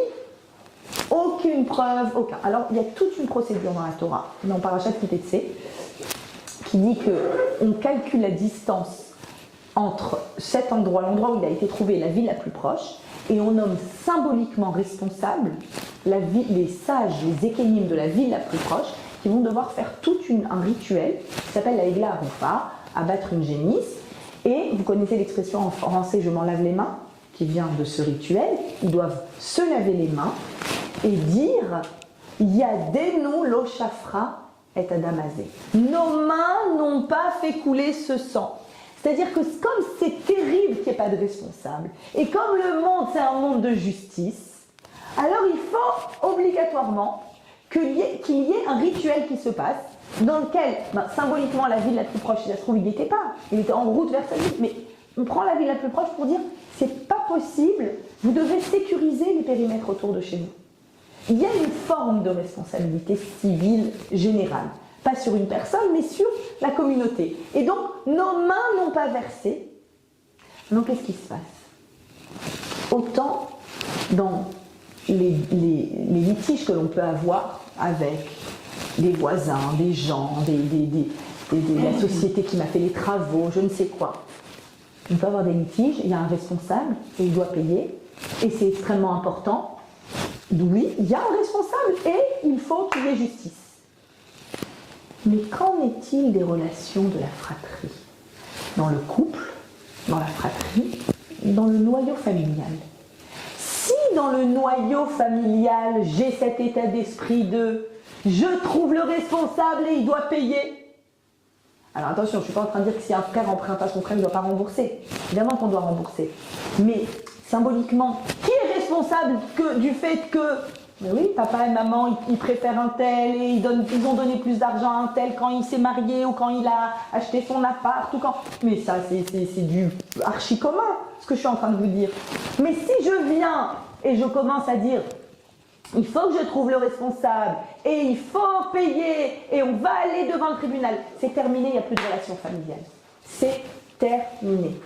Aucune preuve, aucun. Alors il y a toute une procédure dans la Torah, dans Parashat Kitetsé, qui dit qu'on calcule la distance entre cet endroit, l'endroit où il a été trouvé, la ville la plus proche, et on nomme symboliquement responsable les sages, les ékénim de la ville la plus proche, qui vont devoir faire tout un rituel qui s'appelle la Egla Arufa, abattre une génisse. Et vous connaissez l'expression en français « je m'en lave les mains » qui vient de ce rituel. Ils doivent se laver les mains et dire « Yadenu lo shafra et adamazé ». Nos mains n'ont pas fait couler ce sang. C'est-à-dire que comme c'est terrible qu'il n'y ait pas de responsable, et comme le monde c'est un monde de justice, alors il faut obligatoirement qu'il y ait un rituel qui se passe, dans lequel, symboliquement, la ville la plus proche, si ça se trouve, il n'y était pas, il était en route vers sa ville, mais on prend la ville la plus proche pour dire, c'est pas possible, vous devez sécuriser les périmètres autour de chez vous. Il y a une forme de responsabilité civile générale. Pas sur une personne, mais sur la communauté. Et donc, nos mains n'ont pas versé. Donc, qu'est-ce qui se passe? Autant dans les litiges que l'on peut avoir avec des voisins, des gens, la société qui m'a fait les travaux, je ne sais quoi. On peut avoir des litiges, il y a un responsable et il doit payer. Et c'est extrêmement important. Oui, il y a un responsable et il faut qu'il y ait justice. Mais qu'en est-il des relations de la fratrie? Dans le couple, dans la fratrie, dans le noyau familial. Si dans le noyau familial, j'ai cet état d'esprit de « je trouve le responsable et il doit payer », alors attention, je ne suis pas en train de dire que si un frère emprunte à son frère, il ne doit pas rembourser. Évidemment qu'on doit rembourser. Mais symboliquement, qui est responsable du fait que mais oui, papa et maman, ils préfèrent un tel et ils ont donné plus d'argent à un tel quand il s'est marié ou quand il a acheté son appart ou quand... Mais ça, c'est du archi commun, ce que je suis en train de vous dire. Mais si je viens et je commence à dire il faut que je trouve le responsable et il faut payer et on va aller devant le tribunal, c'est terminé, il n'y a plus de relation familiale. C'est terminé.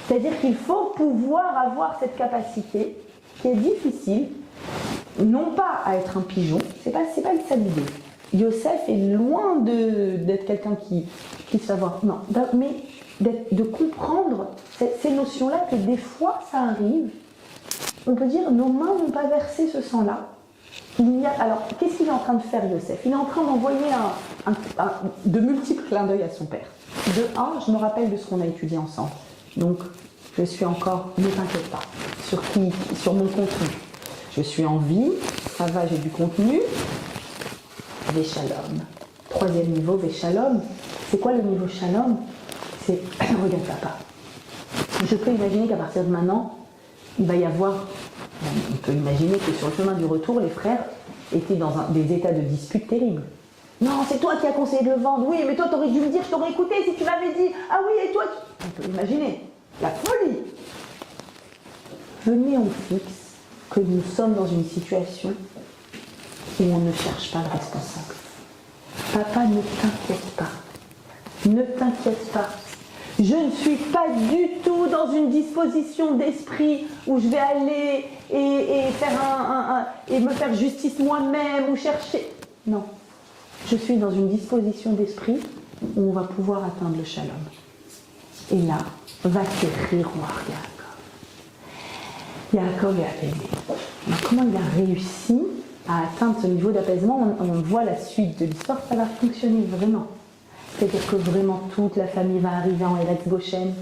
C'est-à-dire qu'il faut pouvoir avoir cette capacité qui est difficile, non pas à être un pigeon, c'est pas ça l'idée. Yosef est loin d'être quelqu'un qui se fait avoir. Non, mais de comprendre ces notions-là, que des fois ça arrive. On peut dire nos mains n'ont pas versé ce sang-là. Alors, qu'est-ce qu'il est en train de faire, Yosef? Il est en train d'envoyer de multiples clins d'œil à son père. De un, je me rappelle de ce qu'on a étudié ensemble. Donc, je suis encore, ne t'inquiète pas, sur mon contenu. Je suis en vie, ça va, j'ai du contenu. Veshalom. 3e niveau, Veshalom. C'est quoi le niveau Shalom? C'est, regarde papa. Je peux imaginer qu'à partir de maintenant, il va y avoir, on peut imaginer que sur le chemin du retour, les frères étaient dans des états de dispute terribles. Non, c'est toi qui as conseillé de le vendre. Oui, mais toi, t'aurais dû me dire, je t'aurais écouté si tu m'avais dit. Ah oui, et toi, on peut imaginer la folie. Venez, on fixe que nous sommes dans une situation où on ne cherche pas de responsable. Papa, ne t'inquiète pas. Ne t'inquiète pas. Je ne suis pas du tout dans une disposition d'esprit où je vais aller et faire et me faire justice moi-même ou chercher. Non. Je suis dans une disposition d'esprit où on va pouvoir atteindre le shalom. Et là, va t'écrire Yaakov. Yaakov est apaisé. Alors, comment il a réussi à atteindre ce niveau d'apaisement? On voit la suite de l'histoire, ça va fonctionner vraiment. C'est-à-dire que vraiment toute la famille va arriver en Eretz Goshen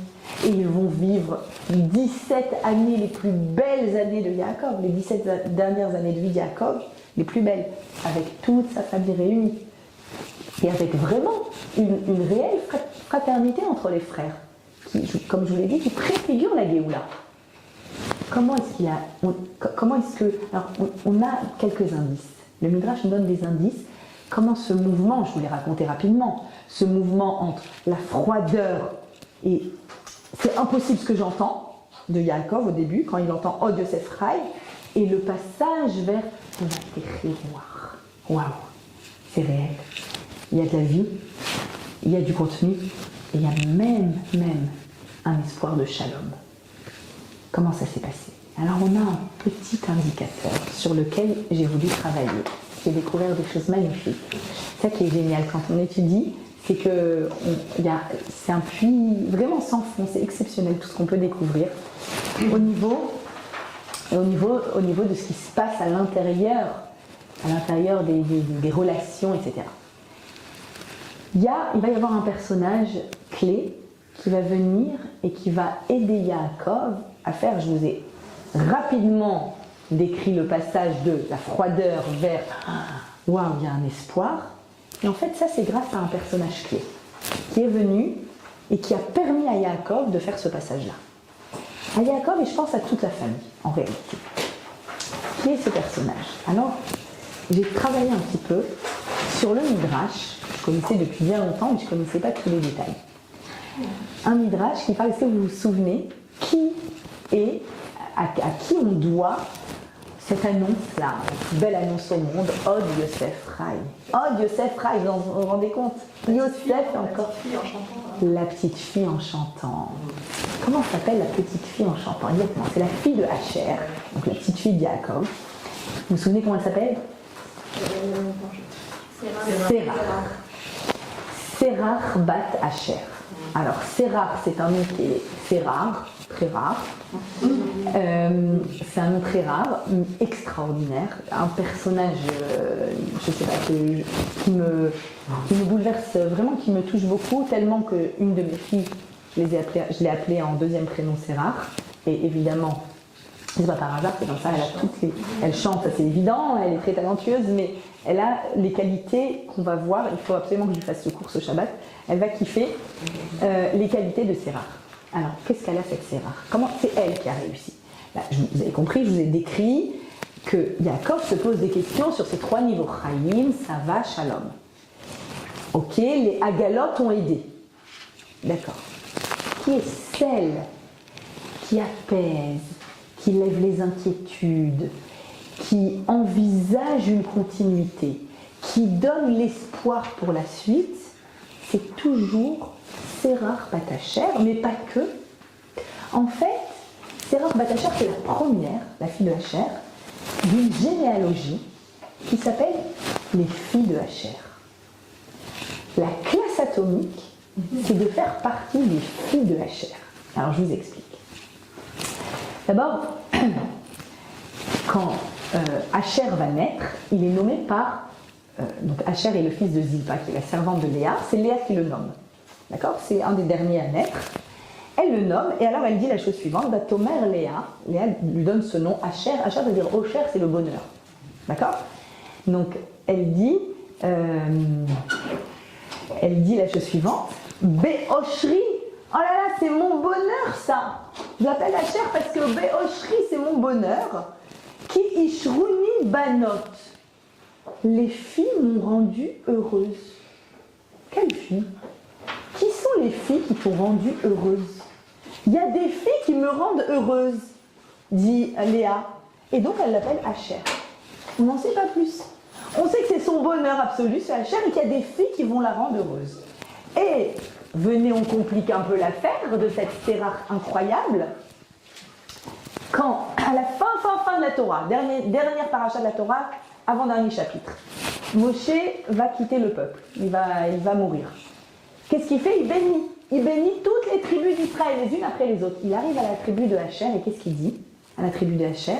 et ils vont vivre les 17 années les plus belles années de Yaakov, les 17 dernières années de vie de Yaakov, les plus belles, avec toute sa famille réunie. Et avec vraiment une réelle fraternité entre les frères, qui, comme je vous l'ai dit, qui préfigure la Géoula. Comment est-ce qu'il y a... Comment est-ce que... Alors, on a quelques indices. Le Midrash nous donne des indices. Comment ce mouvement, je vous l'ai raconté rapidement, ce mouvement entre la froideur et... C'est impossible ce que j'entends de Yaakov au début, quand il entend « Od Yosef Rai », et le passage vers « On va t'écrire voir ». Waouh, c'est réel. Il y a de la vie, il y a du contenu, et il y a même un espoir de shalom. Comment ça s'est passé? Alors on a un petit indicateur sur lequel j'ai voulu travailler. J'ai découvert des choses magnifiques. C'est ça qui est génial quand on étudie, c'est que c'est un puits vraiment sans fond, c'est exceptionnel tout ce qu'on peut découvrir au niveau de ce qui se passe à l'intérieur des relations, etc. Il va y avoir un personnage clé qui va venir et qui va aider Yaakov à faire, je vous ai rapidement décrit le passage de la froideur vers « waouh, il y a un espoir ». Et en fait, ça, c'est grâce à un personnage clé qui est venu et qui a permis à Yaakov de faire ce passage-là. À Yaakov, et je pense à toute la famille, en réalité. Qui est ce personnage? Alors, j'ai travaillé un petit peu sur le Midrash. Je connaissais depuis bien longtemps, mais je ne connaissais pas tous les détails. Un Midrash qui parle, est-ce que vous vous souvenez, qui est, à qui on doit cette annonce-là, la plus belle annonce au monde, Od Yosef Rai. Od Yosef Rai, vous vous rendez compte? Yosef encore. La petite fille en chantant. Comment s'appelle la petite fille en chantant? Exactement, c'est la fille de Asher, donc la petite fille de Yaakov. Vous vous souvenez comment elle s'appelle? Sérach. Sérach bat Asher. Alors, Sérach, c'est un nom qui est très rare. C'est un nom très rare, extraordinaire, un personnage, je sais pas, qui me bouleverse vraiment, qui me touche beaucoup, tellement qu'une de mes filles, je l'ai appelée en deuxième prénom Sérach, et évidemment, c'est pas par hasard, c'est comme ça, elle chante, ça c'est évident, elle est très talentueuse, mais elle a les qualités qu'on va voir, il faut absolument que je lui fasse ce cours ce Shabbat, elle va kiffer les qualités de Sérach. Alors, qu'est-ce qu'elle a cette Sérach? Comment c'est elle qui a réussi? Là, vous avez compris, je vous ai décrit que Yaakov se pose des questions sur ces trois niveaux. Chaim, Sava, Shalom. Ok, les Agalot ont aidé. D'accord. Qui est celle qui apaise, qui lève les inquiétudes, qui envisage une continuité, qui donne l'espoir pour la suite? C'est toujours Sérach bat Asher, mais pas que. En fait, Sérach bat Asher, c'est la première, la fille de Asher, d'une généalogie qui s'appelle les filles de Asher. La classe atomique, c'est de faire partie des filles de Asher. Alors, je vous explique. D'abord, quand Asher va naître, il est nommé par... donc Asher est le fils de Zilpa, qui est la servante de Léa. C'est Léa qui le nomme. D'accord? C'est un des derniers à naître. Elle le nomme, et alors elle dit la chose suivante, Tomer Léa. Léa lui donne ce nom, Asher. Asher veut dire Osher, c'est le bonheur. D'accord? Donc elle dit la chose suivante, Beoshri. Oh là là, c'est mon bonheur ça. Je l'appelle Asher parce que Beoshri, c'est mon bonheur. Ki Ishruni Banot. Les filles m'ont rendue heureuse. Quelles filles? Qui sont les filles qui t'ont rendue heureuse? Il y a des filles qui me rendent heureuse, dit Léa. Et donc elle l'appelle Asher. On n'en sait pas plus. On sait que c'est son bonheur absolu, c'est Asher, et qu'il y a des filles qui vont la rendre heureuse. Et venez, on complique un peu l'affaire de cette Sérach incroyable. Quand à la fin de la Torah, dernière paracha de la Torah, avant-dernier chapitre, Moshe va quitter le peuple, il va mourir. Qu'est-ce qu'il fait? Il bénit toutes les tribus d'Israël, les unes après les autres. Il arrive à la tribu de Asher, et qu'est-ce qu'il dit à la tribu de Asher?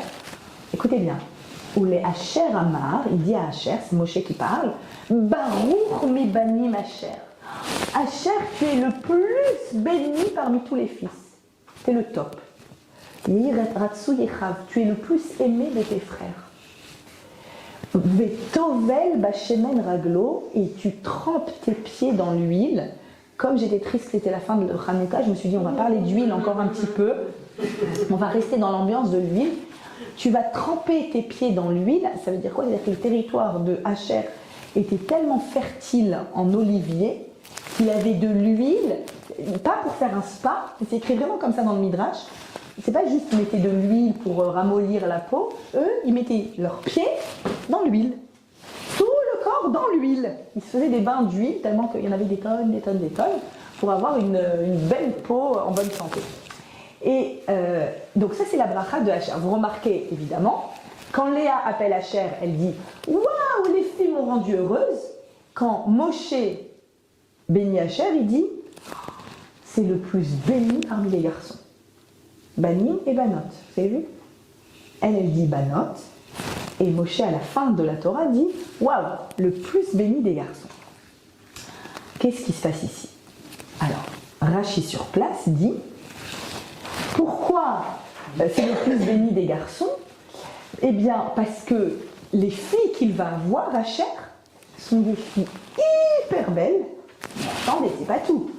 Écoutez bien. Où les Asher Amar, il dit à Asher, c'est Moshe qui parle, Baruch mi banim Asher. Asher, tu es le plus béni parmi tous les fils. Tu es le top. Tu es le plus aimé de tes frères. Vetovel bashemen raglo, et tu trempes tes pieds dans l'huile. Comme j'étais triste, c'était la fin de Hanouka, je me suis dit on va parler d'huile encore un petit peu. On va rester dans l'ambiance de l'huile. Tu vas tremper tes pieds dans l'huile. Ça veut dire quoi? C'est-à-dire que le territoire de Asher était tellement fertile en olivier qu'il avait de l'huile, pas pour faire un spa, c'est écrit vraiment comme ça dans le Midrash. C'est pas juste qu'ils mettaient de l'huile pour ramollir la peau. Eux, ils mettaient leurs pieds dans l'huile. Tout le corps dans l'huile. Ils se faisaient des bains d'huile tellement qu'il y en avait des tonnes, des tonnes, des tonnes pour avoir une belle peau en bonne santé. Et donc ça c'est la bracha de Asher. Vous remarquez évidemment, quand Léa appelle Asher, elle dit « Waouh, les filles m'ont rendue heureuse ». Quand Moshe bénit Asher, il dit « C'est le plus béni parmi les garçons ». Banim et Banot, vous avez vu? Elle dit Banot, et Moshe à la fin de la Torah dit « Waouh, le plus béni des garçons ». Qu'est-ce qui se passe ici? Alors, Rashi sur place dit « Pourquoi c'est le plus béni des garçons? Eh bien, parce que les filles qu'il va avoir, Asher, sont des filles hyper belles, mais attendez, c'est pas tout.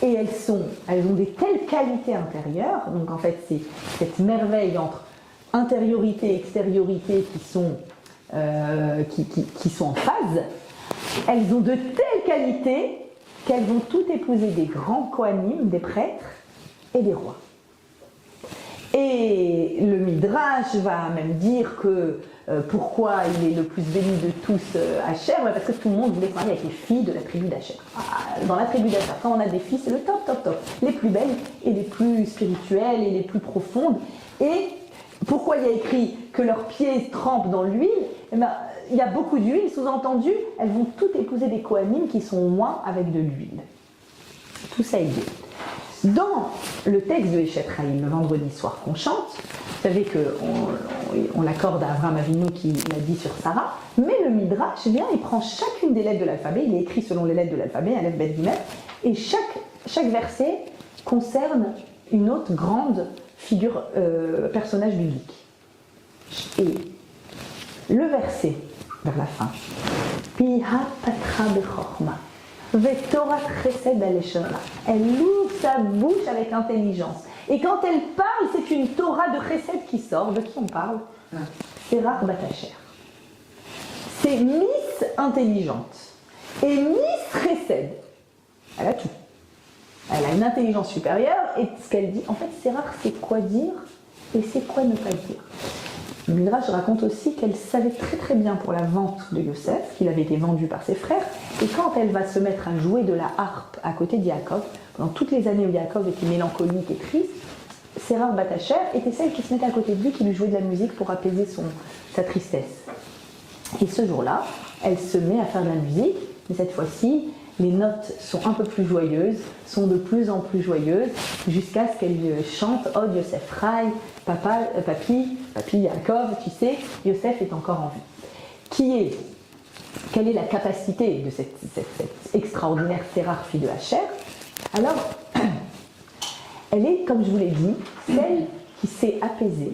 Et elles ont des telles qualités intérieures, donc en fait c'est cette merveille entre intériorité et extériorité qui sont en phase. Elles ont de telles qualités qu'elles vont toutes épouser des grands kohanim, des prêtres et des rois. Et le Midrash va même dire que pourquoi il est le plus béni de tous Asher, parce que tout le monde voulait se marier avec les filles de la tribu d'Asher. Dans la tribu d'Asher, quand on a des filles, c'est le top, top, top. Les plus belles et les plus spirituelles et les plus profondes. Et pourquoi il y a écrit que leurs pieds trempent dans l'huile? Eh ben, il y a beaucoup d'huile, sous-entendu, elles vont toutes épouser des kohanim qui sont moins avec de l'huile. Tout ça est dit. Dans le texte de Eshet Chaim, le vendredi soir qu'on chante, vous savez qu'on l'accorde à Avraham Avinu qui l'a dit sur Sarah, mais le Midrash vient et prend chacune des lettres de l'alphabet, il est écrit selon les lettres de l'alphabet, Aleph, Bet, Gimel, et chaque verset concerne une autre grande figure, personnage biblique. Et le verset, vers la fin, Piha patra bechorma. Elle ouvre sa bouche avec intelligence. Et quand elle parle, c'est une Torah de chesed qui sort. De qui on parle? Serach bat Asher. C'est Miss intelligente et Miss chesed. Elle a tout. Elle a une intelligence supérieure et ce qu'elle dit, en fait, Serach c'est quoi dire et c'est quoi ne pas dire. Le Midrash raconte aussi qu'elle savait très très bien pour la vente de Yosef, qu'il avait été vendu par ses frères, et quand elle va se mettre à jouer de la harpe à côté de Yaakov, pendant toutes les années où Yaakov était mélancolique et triste, Serach bat Asher était celle qui se mettait à côté de lui, qui lui jouait de la musique pour apaiser sa tristesse. Et ce jour-là, elle se met à faire de la musique, mais cette fois-ci, les notes sont un peu plus joyeuses, sont de plus en plus joyeuses, jusqu'à ce qu'elle chante « Oh Yosef Rai, papi Yaakov, tu sais, Yosef est encore en vie ». Quelle est la capacité de cette extraordinaire Serach, fille de Asher? Alors, elle est, comme je vous l'ai dit, celle qui sait apaiser,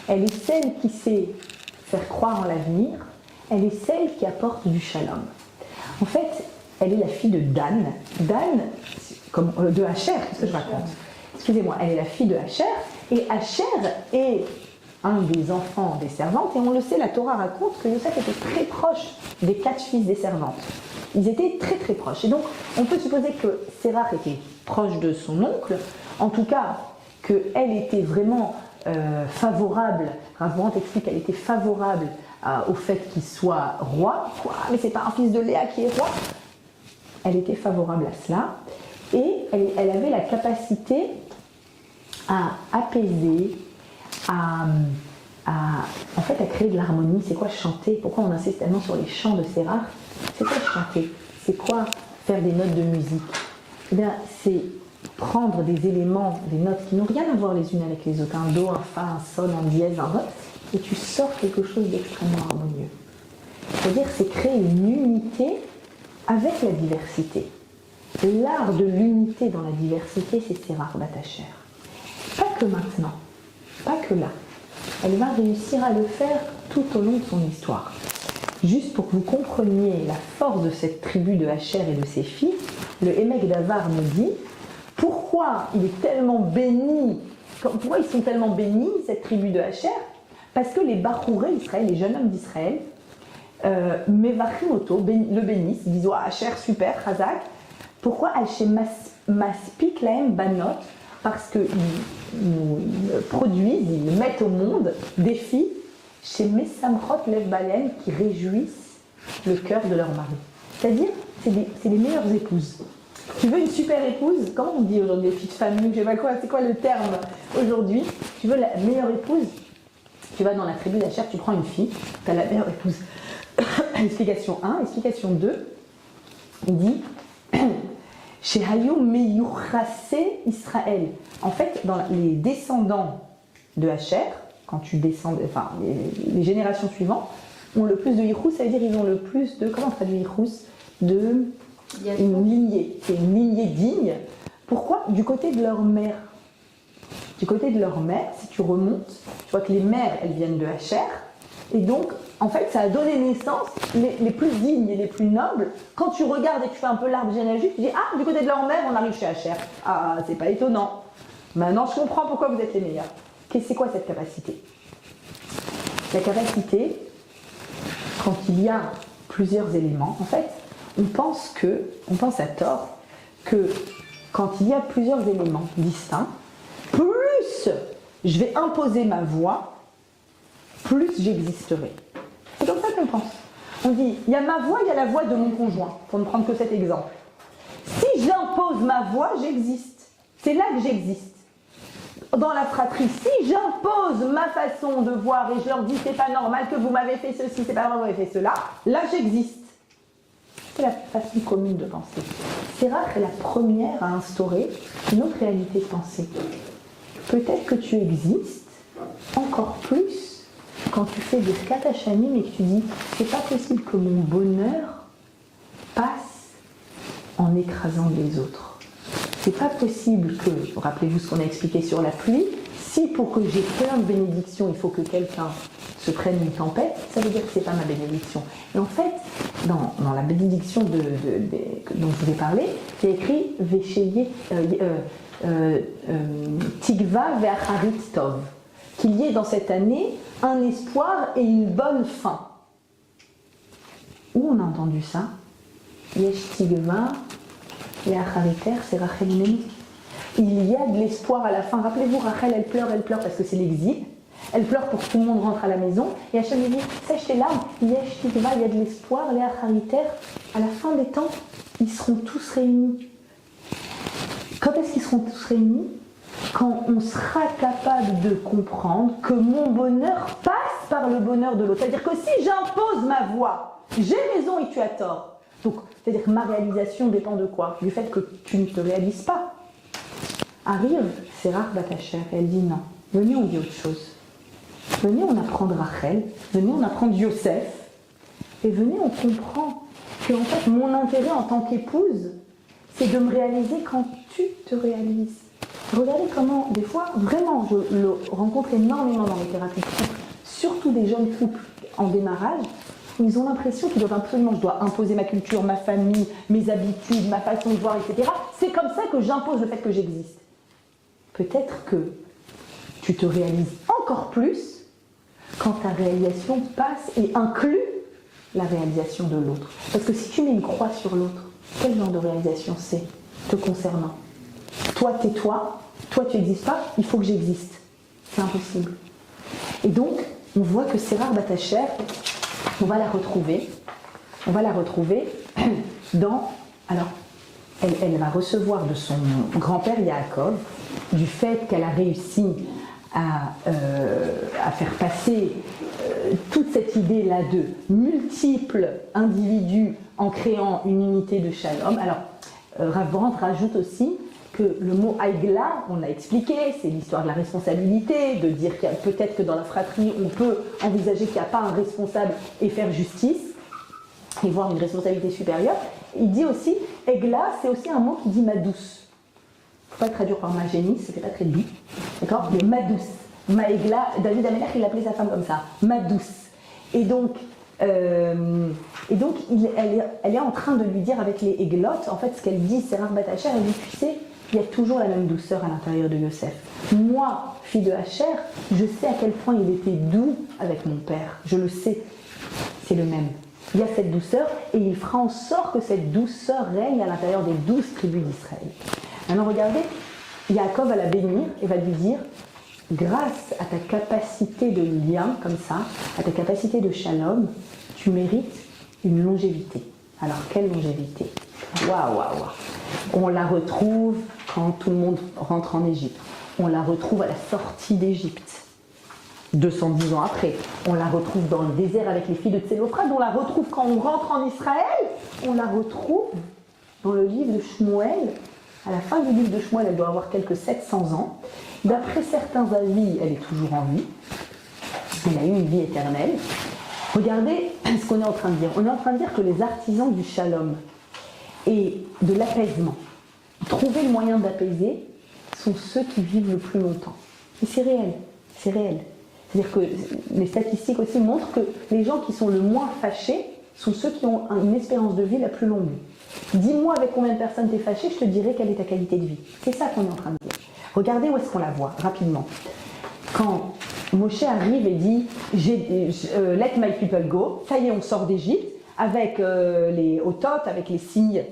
elle est celle qui sait faire croire en l'avenir, elle est celle qui apporte du shalom. En fait, elle est la fille de Dan. Dan, de Asher, qu'est-ce que je raconte? Excusez-moi, elle est la fille de Asher, et Asher est un des enfants des servantes, et on le sait, la Torah raconte que Yosef était très proche des 4 fils des servantes. Ils étaient très très proches. Et donc, on peut supposer que Serach était proche de son oncle, en tout cas, qu'elle était vraiment favorable, Rav Brandt explique qu'elle était favorable au fait qu'il soit roi. Quoi, mais c'est pas un fils de Léa qui est roi. Elle était favorable à cela, et elle avait la capacité à apaiser, en fait, à créer de l'harmonie. C'est quoi chanter? Pourquoi on insiste tellement sur les chants de Sérach? C'est quoi chanter? C'est quoi faire des notes de musique? Eh bien, c'est prendre des éléments, des notes qui n'ont rien à voir les unes avec les autres, un do, un fa, un sol, un dièse, un ré, et tu sors quelque chose d'extrêmement harmonieux. C'est-à-dire, c'est créer une unité avec la diversité. L'art de l'unité dans la diversité, c'est Sérach Bat Asher. Pas que maintenant, pas que là. Elle va réussir à le faire tout au long de son histoire. Juste pour que vous compreniez la force de cette tribu de Asher et de ses filles, le Emek Davar nous dit pourquoi il est tellement béni, pourquoi ils sont tellement bénis, cette tribu de Asher? Parce que les Bachouré Israël, les jeunes hommes d'Israël, Mevachim Oto, le bénissent, ils disent oh, Asher super, Chazak. Pourquoi Al-Shem Maspik Laem Banot? Parce qu'ils produisent, ils mettent au monde des filles chez Mesamrot Lev Balen qui réjouissent le cœur de leur mari. C'est-à-dire, c'est les meilleures épouses. Tu veux une super épouse? Comment on dit aujourd'hui, les filles de famille? Je sais pas quoi, c'est quoi le terme aujourd'hui? Tu veux la meilleure épouse? Tu vas dans la tribu d'Asher, tu prends une fille, tu as la meilleure épouse. Explication 1. Explication 2, il dit chez Hayou Meyuchase Israël. En fait, dans les descendants de Asher, quand tu descends, enfin, les générations suivantes, ont le plus de Yichus, ça veut dire qu'ils ont le plus de, comment on traduit Yichus? De une lignée. C'est une lignée digne. Pourquoi? Du côté de leur mère. Du côté de leur mère, si tu remontes, tu vois que les mères, elles viennent de Asher. Et donc, en fait, ça a donné naissance les plus dignes et les plus nobles. Quand tu regardes et tu fais un peu l'arbre généalogique, tu dis ah, du côté de leur mère, on arrive chez Asher. Ah, c'est pas étonnant. Maintenant, je comprends pourquoi vous êtes les meilleurs. C'est quoi cette capacité? La capacité, quand il y a plusieurs éléments, en fait, on pense à tort que quand il y a plusieurs éléments distincts, plus je vais imposer ma voix, plus j'existerai. C'est comme ça qu'on pense. On dit, il y a ma voix, il y a la voix de mon conjoint, pour ne prendre que cet exemple. Si j'impose ma voix, j'existe. C'est là que j'existe. Dans la fratrie, si j'impose ma façon de voir et je leur dis c'est pas normal que vous m'avez fait ceci, c'est pas normal que vous m'avez fait cela, là j'existe. C'est la façon commune de penser. Sérach est la première à instaurer une autre réalité de pensée. Peut-être que tu existes encore plus quand tu fais des katachani mais que tu dis c'est pas possible que mon bonheur passe en écrasant les autres. C'est pas possible que, rappelez-vous ce qu'on a expliqué sur la pluie, si pour que j'ai plein de bénédictions, il faut que quelqu'un se prenne une tempête, ça veut dire que c'est pas ma bénédiction. Et en fait, dans la bénédiction dont je vous ai parlé, il y a écrit Tigva ve'acharit tov, qu'il y ait dans cette année un espoir et une bonne fin. Où on a entendu ça? Yesh Tigva ve'achariter, c'est Rachel Nemi. Il y a de l'espoir à la fin. Rappelez-vous, Rachel, elle pleure parce que c'est l'exil. Elle pleure pour que tout le monde rentre à la maison. Et Hachem lui dit, sèche tes larmes, Yesh Tigva, il y a de l'espoir, les achariter. À la fin des temps, ils seront tous réunis. Quand est-ce qu'ils seront tous réunis? Quand on sera capable de comprendre que mon bonheur passe par le bonheur de l'autre. C'est-à-dire que si j'impose ma voix, j'ai raison et tu as tort. Donc, c'est-à-dire que ma réalisation dépend de quoi? Du fait que tu ne te réalises pas. Arrive Sérach Bat Asher et elle dit non, venez on dit autre chose. Venez on apprend de Rachel, venez on apprend de Yosef, et venez on comprend que en fait mon intérêt en tant qu'épouse, c'est de me réaliser quand tu te réalises. Regardez comment, des fois, vraiment, je le rencontre énormément dans les thérapies de couple, surtout des jeunes couples en démarrage, où ils ont l'impression qu'ils doivent absolument, je dois imposer ma culture, ma famille, mes habitudes, ma façon de voir, etc. C'est comme ça que j'impose le fait que j'existe. Peut-être que tu te réalises encore plus quand ta réalisation passe et inclut la réalisation de l'autre. Parce que si tu mets une croix sur l'autre, quel genre de réalisation c'est te concernant? Toi, t'es toi tu n'existes pas, il faut que j'existe. C'est impossible. Et donc, on voit que Sérach Bat Asher, on va la retrouver dans... Alors, elle va recevoir de son grand-père Yaakov, du fait qu'elle a réussi à faire passer toute cette idée-là de multiples individus en créant une unité de shalom. Alors, Rav Brandt rajoute aussi que le mot Aïgla, on l'a expliqué, c'est l'histoire de la responsabilité, de dire qu'il y a peut-être que dans la fratrie, on peut envisager qu'il n'y a pas un responsable et faire justice, et voir une responsabilité supérieure. Il dit aussi, Aïgla, c'est aussi un mot qui dit ma douce. Il ne faut pas le traduire par ma génie, c'était pas très doux, d'accord? Mais ma douce. Maïgla, David Améler, il appelait sa femme comme ça, ma douce. Et donc elle est en train de lui dire avec les églottes, en fait, ce qu'elle dit, Sérach Bat Hacher, elle dit, tu sais, il y a toujours la même douceur à l'intérieur de Yosef. Moi, fille de Hacher, je sais à quel point il était doux avec mon père. Je le sais, c'est le même. Il y a cette douceur et il fera en sorte que cette douceur règne à l'intérieur des 12 tribus d'Israël. Maintenant, regardez, Yaakov va la bénir et va lui dire, grâce à ta capacité de lien comme ça, à ta capacité de shalom, tu mérites une longévité. Alors, quelle longévité? Waouh, waouh, waouh. On la retrouve quand tout le monde rentre en Égypte. On la retrouve à la sortie d'Égypte, 210 ans après. On la retrouve dans le désert avec les filles de Tsélophrat. On la retrouve quand on rentre en Israël. On la retrouve dans le livre de Shmuel. À la fin du livre de Shmuel, elle doit avoir quelques 700 ans. D'après certains avis, elle est toujours en vie. Elle a eu une vie éternelle. Regardez ce qu'on est en train de dire. On est en train de dire que les artisans du shalom et de l'apaisement, trouver le moyen d'apaiser, sont ceux qui vivent le plus longtemps. Et c'est réel, c'est réel. C'est-à-dire que les statistiques aussi montrent que les gens qui sont le moins fâchés sont ceux qui ont une espérance de vie la plus longue. Dis-moi avec combien de personnes tu es fâché, je te dirai quelle est ta qualité de vie. C'est ça qu'on est en train de dire. Regardez où est-ce qu'on la voit, rapidement. Quand Moshe arrive et dit « Let my people go », ça y est, on sort d'Égypte, avec les Otot, avec les signes,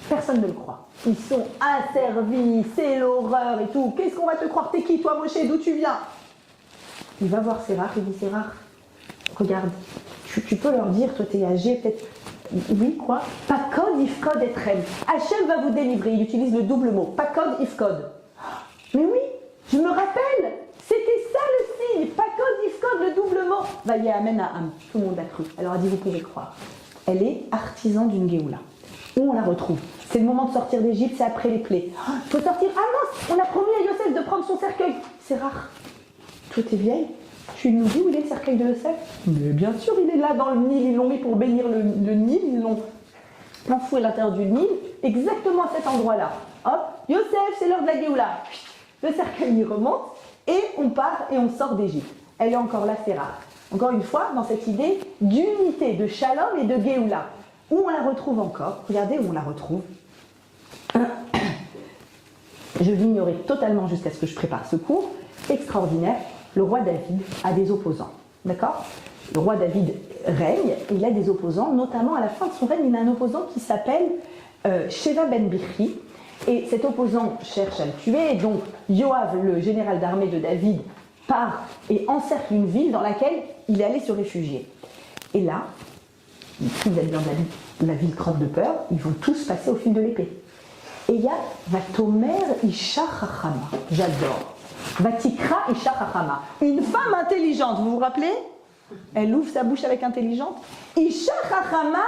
personne ne le croit. Ils sont asservis, c'est l'horreur et tout. Qu'est-ce qu'on va te croire? T'es qui toi, Moshe? D'où tu viens? Il va voir Sérach, il dit « Sérach, regarde, tu peux leur dire, toi t'es âgé, peut-être... » Oui, quoi? Pakod ifkod etrem. Hachem va vous délivrer. Il utilise le double mot. Pakod ifkod. Mais oui, je me rappelle. C'était ça le signe. Pakod ifkod, le double mot. Vayamen ha'am. Tout le monde a cru. Alors a dit, vous pouvez croire. Elle est artisan d'une Géoula. Où on la retrouve? C'est le moment de sortir d'Égypte, c'est après les plaies. Il faut sortir. Ah mince, on a promis à Yosef de prendre son cercueil. C'est rare. Toi, t'es vieille. Tu nous dis où il est le cercueil de Yosef? Mais bien sûr, il est là dans le Nil. Ils l'ont mis pour bénir le Nil. Ils l'ont enfoui à l'intérieur du Nil, exactement à cet endroit-là. Hop, Yosef, c'est l'heure de la Géoula. Le cercueil y remonte et on part et on sort d'Égypte. Elle est encore là, c'est rare. Encore une fois, dans cette idée d'unité, de shalom et de Géoula. Où on la retrouve encore? Regardez où on la retrouve. Je l'ignorais totalement jusqu'à ce que je prépare ce cours. Extraordinaire. Le roi David a des opposants, d'accord? Le roi David règne, il a des opposants, notamment à la fin de son règne, il a un opposant qui s'appelle Sheva ben Bichri, et cet opposant cherche à le tuer, et donc Yoav, le général d'armée de David, part et encercle une ville dans laquelle il est allé se réfugier. Et là, tous les habitants de la ville crevent de peur, ils vont tous passer au fil de l'épée. Et il y a Vatomer Isha Chachama, j'adore. Vatikra Isha Chachama. Une femme intelligente, vous vous rappelez? Elle ouvre sa bouche avec intelligente. Isha Chachama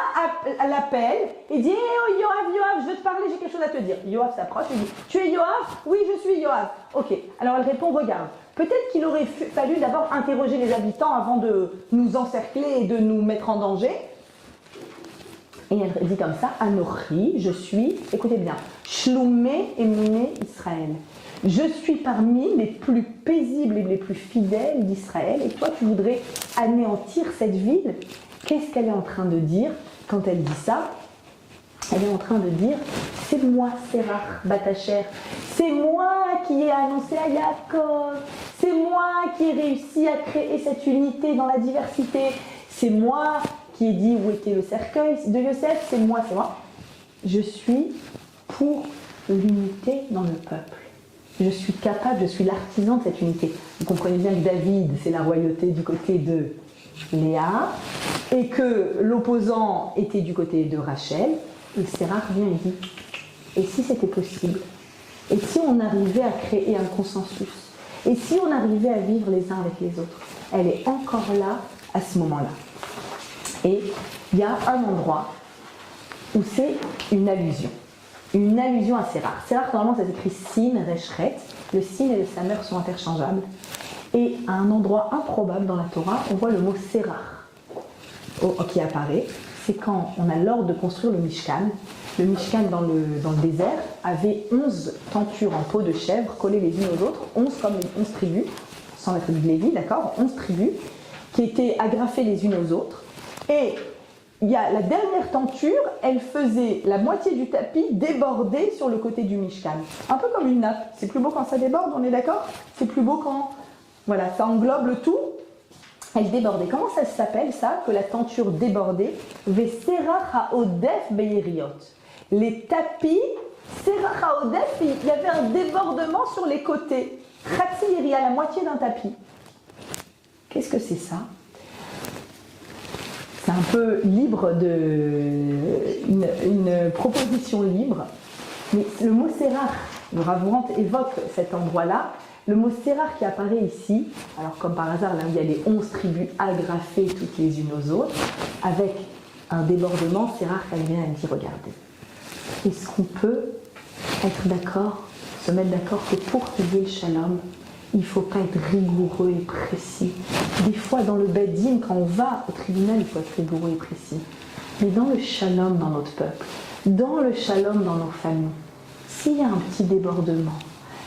l'appelle et dit oh Yoav, je veux te parler, j'ai quelque chose à te dire. Yoav s'approche et dit tu es Yoav? Oui, je suis Yoav. Ok, alors elle répond regarde, peut-être qu'il aurait fallu d'abord interroger les habitants avant de nous encercler et de nous mettre en danger. Et elle dit comme ça Anochi, je suis, écoutez bien, Shloumé Emouné Israël. Je suis parmi les plus paisibles et les plus fidèles d'Israël. Et toi, tu voudrais anéantir cette ville? Qu'est-ce qu'elle est en train de dire quand elle dit ça? Elle est en train de dire, c'est moi, Sérach Bat Hacher. C'est moi qui ai annoncé à Yaakov. C'est moi qui ai réussi à créer cette unité dans la diversité. C'est moi qui ai dit où était le cercueil de Yosef. C'est moi. Je suis pour l'unité dans le peuple. Je suis capable, je suis l'artisan de cette unité. Vous comprenez bien que David, c'est la royauté du côté de Léa, et que l'opposant était du côté de Rachel. Et Sérach vient et dit, et si c'était possible? Et si on arrivait à créer un consensus? Et si on arrivait à vivre les uns avec les autres, elle est encore là à ce moment-là. Et il y a un endroit où c'est une allusion assez rare. C'est rare, normalement ça s'écrit sin, reshret. Le sin et le samer sont interchangeables. Et à un endroit improbable dans la Torah, on voit le mot serach qui apparaît. C'est quand on a l'ordre de construire le Mishkan. Le Mishkan dans le désert avait 11 tentures en peau de chèvre collées les unes aux autres, 11 comme les 11 tribus, sans la tribu de Lévi, d'accord, 11 tribus, qui étaient agrafées les unes aux autres. Et il y a la dernière tenture, elle faisait la moitié du tapis déborder sur le côté du Mishkan. Un peu comme une nappe. C'est plus beau quand ça déborde, on est d'accord? C'est plus beau quand, voilà, ça englobe le tout. Elle débordait. Comment ça s'appelle ça, que la tenture débordait? Veserach haodef beyeriot. Les tapis, serach haodef, il y avait un débordement sur les côtés. Chatsi yeri, à la moitié d'un tapis. Qu'est-ce que c'est ça? C'est un peu libre une proposition libre. Mais le mot serach, le Rav Brant évoque cet endroit-là. Le mot serach qui apparaît ici, alors comme par hasard, là où il y a les 11 tribus agrafées toutes les unes aux autres, avec un débordement, serach, elle vient, elle dit, regardez, est-ce qu'on peut être d'accord, se mettre d'accord que pour qu'il y ait le shalom, il ne faut pas être rigoureux et précis. Des fois, dans le Bed-Din, quand on va au tribunal, il faut être rigoureux et précis. Mais dans le shalom dans notre peuple, dans le shalom dans nos familles, s'il y a un petit débordement,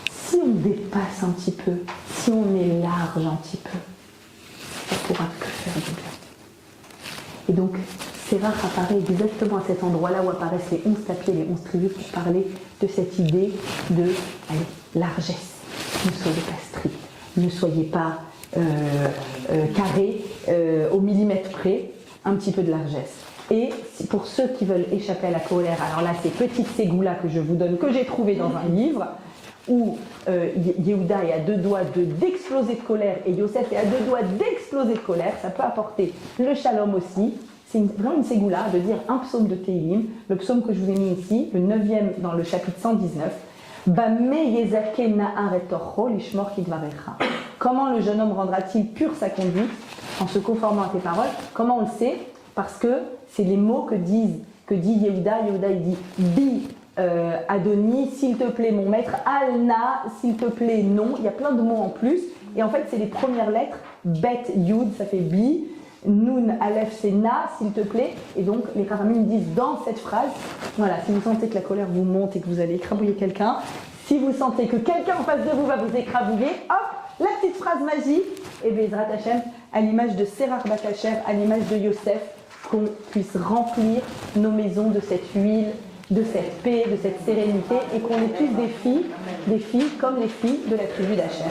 si on dépasse un petit peu, si on est large un petit peu, ça ne pourra que faire du bien. Et donc, Serach apparaît exactement à cet endroit-là où apparaissent les 11 tapis et les 11 tribus pour parler de cette idée de largesse. Ne soyez pas strict, ne soyez pas carré, au millimètre près, un petit peu de largesse. Et pour ceux qui veulent échapper à la colère, alors là, ces petites ségoulas que je vous donne, que j'ai trouvées dans un livre, où Yehuda est à deux doigts d'exploser de colère et Yosef est à deux doigts d'exploser de colère, ça peut apporter le shalom aussi. C'est vraiment une ségoula de dire un psaume de Tehillim, le psaume que je vous ai mis ici, le 9e dans le chapitre 119. Comment le jeune homme rendra-t-il pure sa conduite en se conformant à tes paroles? Comment on le sait? Parce que c'est les mots que dit Yehuda. Yehuda il dit Bi Adoni, s'il te plaît mon maître, Alna, s'il te plaît non. Il y a plein de mots en plus. Et en fait c'est les premières lettres. Bet Yud, ça fait Bi. Nun, Aleph, c'est Na, s'il te plaît. Et donc, les Kharamim disent dans cette phrase, voilà, si vous sentez que la colère vous monte et que vous allez écrabouiller quelqu'un, si vous sentez que quelqu'un en face de vous va vous écrabouiller, hop, la petite phrase magique, et Bezrat Hashem, à l'image de Serach Bakacher, à l'image de Yosef, qu'on puisse remplir nos maisons de cette huile, de cette paix, de cette sérénité, et qu'on est tous des filles comme les filles de la tribu d'Hachem.